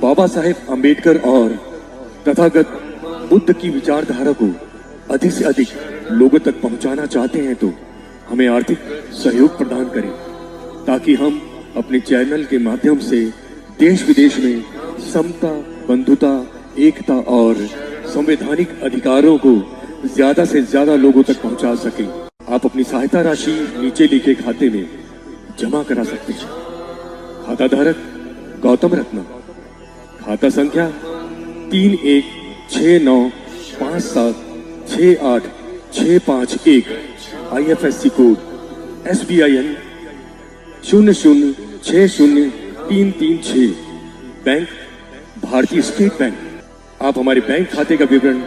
बाबा साहेब आम्बेडकर और तथागत बुद्ध की विचारधारा को अधिक से अधिक लोगों तक पहुंचाना चाहते हैं तो हमें आर्थिक सहयोग प्रदान करें, ताकि हम अपने चैनल के माध्यम से देश विदेश में समता, बंधुता, एकता और संवैधानिक अधिकारों को ज्यादा से ज्यादा लोगों तक पहुंचा सकें। आप अपनी सहायता राशि नीचे लिखे खाते में जमा करा सकते हैं। खाता धारक गौतम रत्न, खाता संख्या 3169576865 IFSC कोड SBIN 0060336, बैंक भारतीय स्टेट बैंक। आप हमारे बैंक खाते का विवरण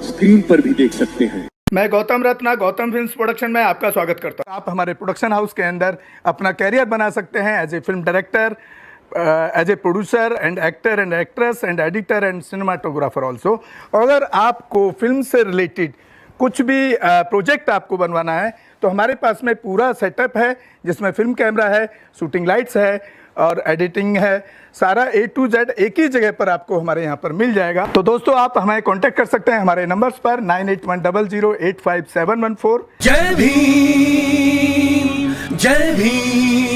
स्क्रीन पर भी देख सकते हैं। मैं गौतम रत्ना गौतम फिल्म्स प्रोडक्शन में आपका स्वागत करता हूं। आप हमारे प्रोडक्शन हाउस के अंदर अपना कैरियर बना सकते हैं as a film director, as a producer and actor and actress and editor and cinematographer also. अगर आपको फिल्म से रिलेटेड कुछ भी प्रोजेक्ट आपको बनवाना है तो हमारे पास में पूरा सेटअप है, जिसमें फिल्म कैमरा है, शूटिंग लाइट्स है और एडिटिंग है। सारा A to Z एक ही जगह पर आपको हमारे यहाँ पर मिल जाएगा। तो दोस्तों आप हमें कांटेक्ट कर सकते हैं हमारे नंबर्स पर 9810085714। जय भीम, जय भीम।